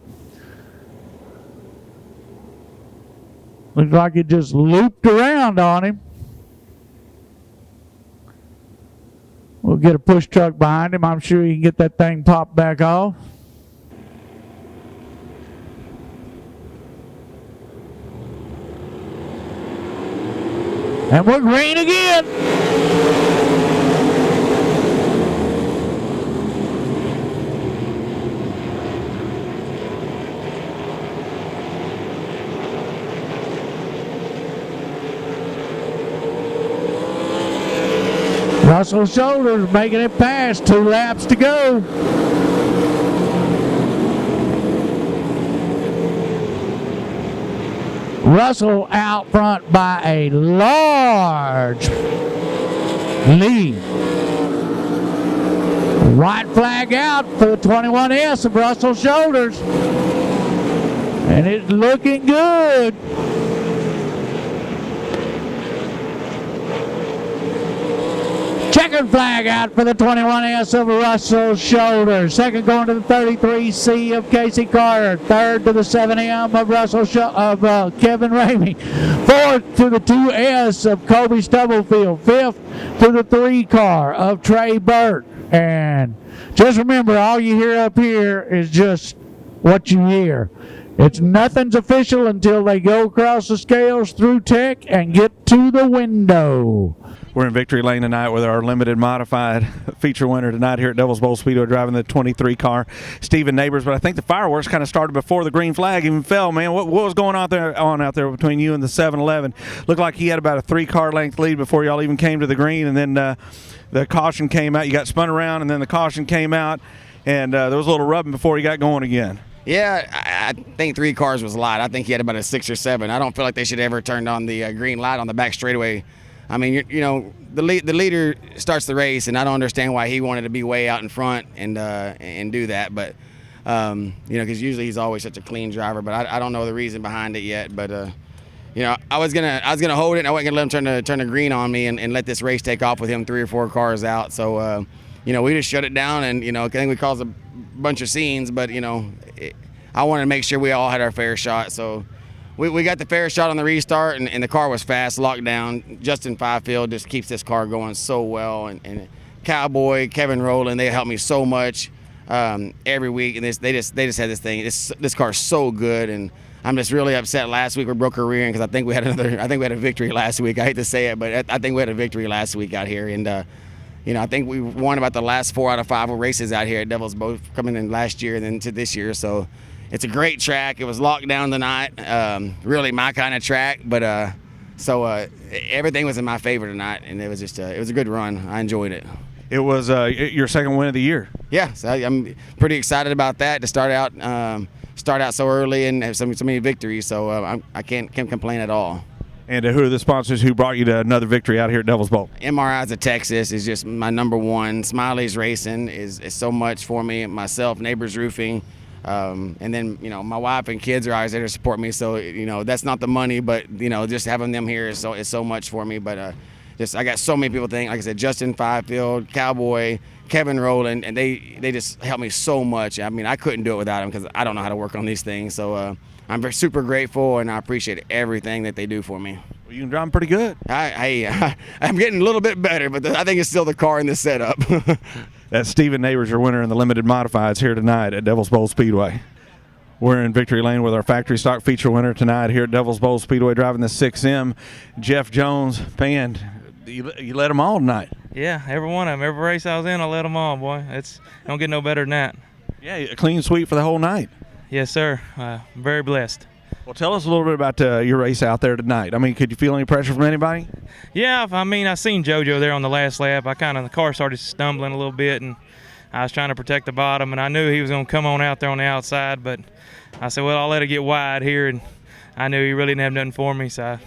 looked like it just looped around on him. We'll get a push truck behind him. I'm sure he can get that thing popped back off. And we're green again. Russell Shoulders making it past. 2 laps to go. Russell out front by a large lead. White flag out for the 21S of Russell Shoulders. And it's looking good. Checkered flag out for the 21S of Russell Shoulders. Second going to the 33C of Casey Carter. Third to the 7M of Kevin Ramey. Fourth to the 2S of Kobe Stubblefield. Fifth to the 3 car of Trey Burt. And just remember, all you hear up here is just what you hear. Nothing's official until they go across the scales through tech and get to the window. We're in victory lane tonight with our limited modified feature winner tonight here at Devil's Bowl Speedway, driving the 23 car, Stephen Neighbors. But I think the fireworks kind of started before the green flag even fell, man. What was going on out there between you and the 7-Eleven? Looked like he had about a 3-car length lead before y'all even came to the green, and then the caution came out. You got spun around, and then the caution came out, and there was a little rubbing before you got going again. Yeah, I think 3 cars was a lot. I think he had about a 6 or 7. I don't feel like they should ever turned on the green light on the back straightaway. I mean, you know, the leader starts the race, and I don't understand why he wanted to be way out in front and do that. But you know, because usually he's always such a clean driver. But I don't know the reason behind it yet. But you know, I was gonna hold it, and I wasn't gonna let him turn the green on me and let this race take off with him 3 or 4 cars out. So you know, we just shut it down, and you know, I think we caused a bunch of scenes. But you know, I wanted to make sure we all had our fair shot. So. We got the fair shot on the restart, and the car was fast, locked down. Justin Fifield just keeps this car going so well, and Cowboy, Kevin Rowland, they help me so much every week, and they just had this thing. This car's so good, and I'm just really upset. Last week we broke our rear end because I think we had a victory last week. I hate to say it, but I think we had a victory last week out here, and you know, I think we won about the last 4 out of 5 races out here at Devil's Bowl, coming in last year and then to this year. So. It's a great track. It was locked down tonight. Really my kind of track, but so everything was in my favor tonight, and it was just it was a good run. I enjoyed it. It was your second win of the year. Yeah, so I'm pretty excited about that to start out so early and have so many victories. So I can't complain at all. And who are the sponsors who brought you to another victory out here at Devil's Bowl? MRIs of Texas is just my number one. Smiley's Racing is so much for me. Myself, Neighbors Roofing. And then, you know, my wife and kids are always there to support me. So, you know, that's not the money, but, you know, just having them here is so much for me. But I got so many people like I said, Justin Fifield, Cowboy, Kevin Rowland, and they just help me so much. I mean, I couldn't do it without them because I don't know how to work on these things. So I'm super grateful, and I appreciate everything that they do for me. Well, you can drive them pretty good. I'm getting a little bit better, but I think it's still the car and the setup. That's Stephen Neighbors, your winner in the limited modifieds here tonight at Devil's Bowl Speedway. We're in victory lane with our factory stock feature winner tonight here at Devil's Bowl Speedway, driving the 6M, Jeff Jones. Man, you led them all tonight. Yeah, every one of them. Every race I was in, I led them all, boy. Don't get no better than that. Yeah, a clean sweep for the whole night. Yes, sir. Very blessed. Well, tell us a little bit about your race out there tonight. I mean, could you feel any pressure from anybody? Yeah, I mean, I seen JoJo there on the last lap. The car started stumbling a little bit, and I was trying to protect the bottom, and I knew he was going to come on out there on the outside, but I said, well, I'll let it get wide here, and I knew he really didn't have nothing for me, so I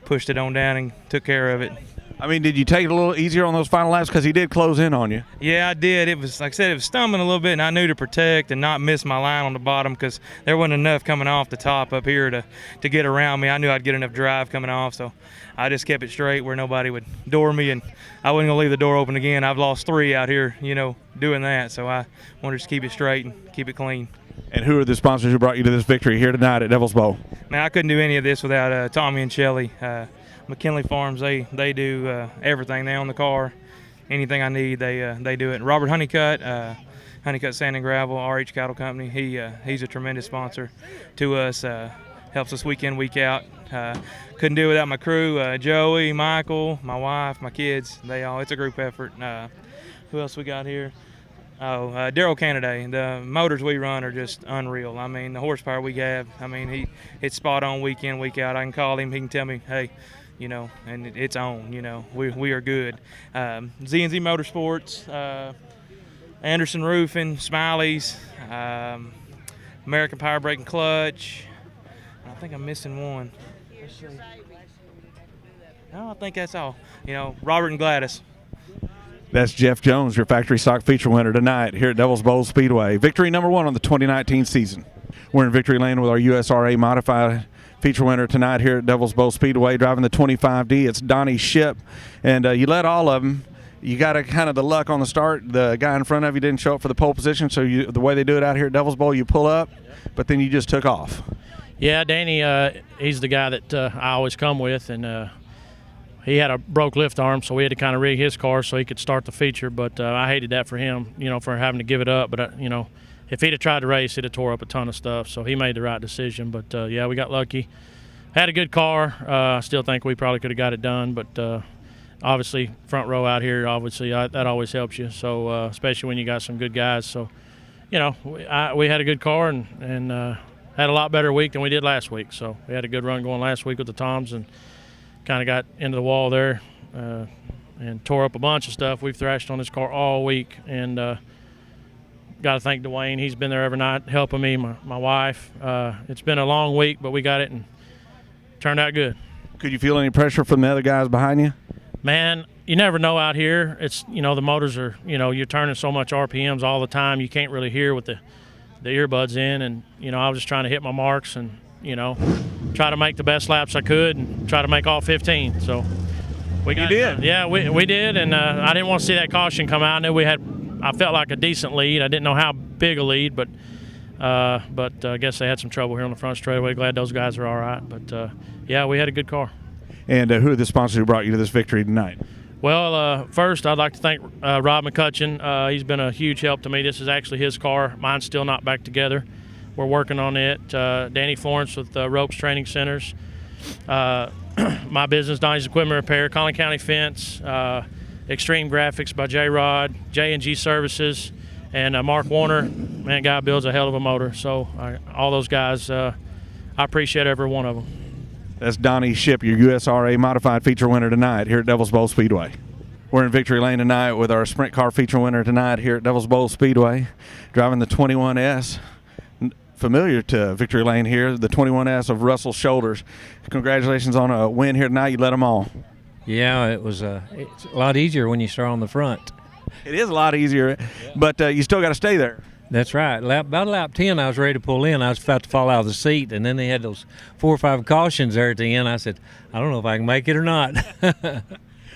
pushed it on down and took care of it. I mean, did you take it a little easier on those final laps because he did close in on you? Yeah, I did. It was, like I said, it was stumbling a little bit, and I knew to protect and not miss my line on the bottom because there wasn't enough coming off the top up here to get around me. I knew I'd get enough drive coming off, so I just kept it straight where nobody would door me, and I wasn't going to leave the door open again. I've lost 3 out here, you know, doing that, so I wanted to keep it straight and keep it clean. And who are the sponsors who brought you to this victory here tonight at Devil's Bowl? Man, I couldn't do any of this without Tommy and Shelly. McKinley Farms, they do everything. They own the car. Anything I need, they do it. Robert Honeycutt, Honeycutt Sand and Gravel, RH Cattle Company. He's a tremendous sponsor to us. Helps us week in, week out. Couldn't do it without my crew. Joey, Michael, my wife, my kids. It's a group effort. Who else we got here? Daryl Canaday. The motors we run are just unreal. I mean, the horsepower we have, I mean, it's spot on week in, week out. I can call him. He can tell me, hey, you know, and it's on, you know. We are good. Z&Z Motorsports, Anderson Roofing, Smiley's, American Power Brake and Clutch. I think I'm missing one. Let's see. No, I think that's all. You know, Robert and Gladys. That's Jeff Jones, your factory stock feature winner tonight here at Devil's Bowl Speedway. Victory number 1 on the 2019 season. We're in victory lane with our USRA modified feature winner tonight here at Devil's Bowl Speedway, driving the 25D. It's Donnie Ship, and you led all of them. You got kind of the luck on the start. The guy in front of you didn't show up for the pole position, so the way they do it out here at Devil's Bowl, you pull up, but then you just took off. Yeah, Danny, he's the guy that I always come with, and he had a broke lift arm, so we had to kind of rig his car so he could start the feature. But I hated that for him, for having to give it up. But if he'd have tried to race, he'd have tore up a ton of stuff. So he made the right decision. But yeah, we got lucky. Had a good car. I still think we probably could have got it done, but obviously front row out here, obviously that always helps you. So especially when you got some good guys. So we had a good car and had a lot better week than we did last week. So we had a good run going last week with the Toms and kind of got into the wall there and tore up a bunch of stuff. We've thrashed on this car all week, and got to thank Dwayne. He's been there every night helping me, my wife. It's been a long week, but we got it and turned out good. Could you feel any pressure from the other guys behind you? Man, you never know out here. It's the motors are you're turning so much RPMs all the time. You can't really hear with the earbuds in, and I was just trying to hit my marks and try to make the best laps I could and try to make all 15. So we got, you did. Yeah, we did, and I didn't want to see that caution come out. I knew I felt like a decent lead. I didn't know how big a lead, but I guess they had some trouble here on the front straightaway. Glad those guys are all right. But yeah, we had a good car. And who are the sponsors who brought you to this victory tonight? Well, first I'd like to thank Rob McCutcheon. He's been a huge help to me. This is actually his car. Mine's still not back together. We're working on it. Danny Florence with Ropes Training Centers. My business, Donnie's Equipment Repair, Collin County Fence, Extreme Graphics by J-Rod, J&G Services, and Mark Warner. Man, guy builds a hell of a motor. So all those guys, I appreciate every one of them. That's Donnie Ship, your USRA Modified Feature winner tonight here at Devil's Bowl Speedway. We're in Victory Lane tonight with our Sprint Car Feature winner tonight here at Devil's Bowl Speedway, driving the 21S. Familiar to Victory Lane here, the 21S of Russell Shoulders. Congratulations on a win here tonight. You led them all. Yeah, it's a lot easier when you start on the front. It is a lot easier, but you still got to stay there. That's right. About lap 10, I was ready to pull in. I was about to fall out of the seat, and then they had those 4 or 5 cautions there at the end. I said, I don't know if I can make it or not.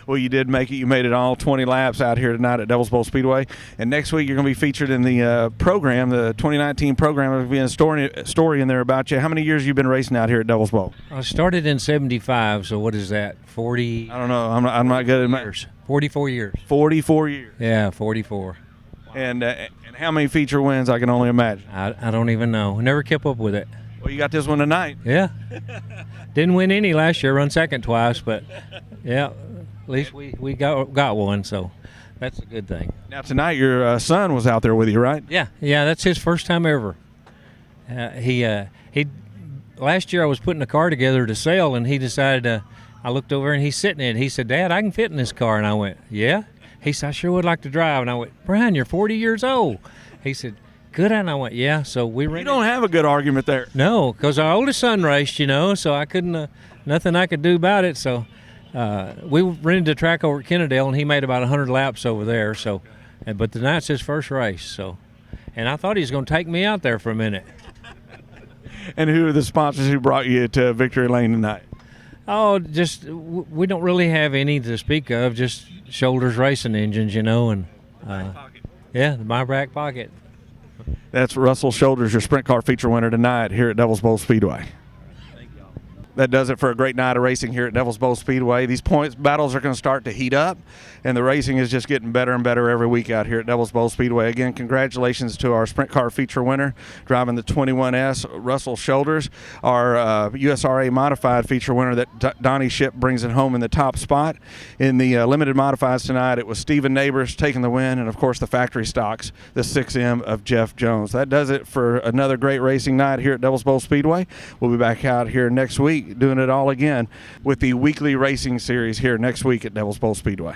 Well, you did make it. You made it all 20 laps out here tonight at Devil's Bowl Speedway. And next week you're going to be featured in the program, the 2019 program. There'll be a story in there about you. How many years have you been racing out here at Devil's Bowl? I started in 75, so what is that, 40? I don't know. I'm not good at years. 44 years. 44 years. Yeah, 44. And how many feature wins, I can only imagine. I don't even know. Never kept up with it. Well, you got this one tonight. Yeah. Didn't win any last year, run second twice, but yeah, at least we got one, so that's a good thing. Now tonight your son was out there with you, right? Yeah, that's his first time ever. He last year I was putting a car together to sell, and he decided I looked over and he's sitting in it. He said, Dad, I can fit in this car, and I went, yeah. He said, I sure would like to drive. And I went, Brian, you're 40 years old. He said, could I? And I went, yeah. So we rented. You don't have a good argument there. No, because our oldest son raced, so I couldn't, nothing I could do about it. So we rented a track over at Kennedale, and he made about 100 laps over there. So, but tonight's his first race. So, and I thought he was going to take me out there for a minute. And who are the sponsors who brought you to Victory Lane tonight? Oh, just we don't really have any to speak of. Just Shoulders Racing Engines, and yeah, my back pocket. That's Russell Shoulders, your Sprint Car Feature winner tonight here at Devil's Bowl Speedway. That does it for a great night of racing here at Devil's Bowl Speedway. These points battles are going to start to heat up, and the racing is just getting better and better every week out here at Devil's Bowl Speedway. Again, congratulations to our Sprint Car Feature winner driving the 21S, Russell Shoulders. Our USRA Modified Feature winner, that Donnie Ship, brings it home in the top spot. In the Limited Modifieds tonight, it was Stephen Neighbors taking the win, and of course the factory stocks, the 6M of Jeff Jones. That does it for another great racing night here at Devil's Bowl Speedway. We'll be back out here next week doing it all again with the weekly racing series here next week at Devil's Bowl Speedway.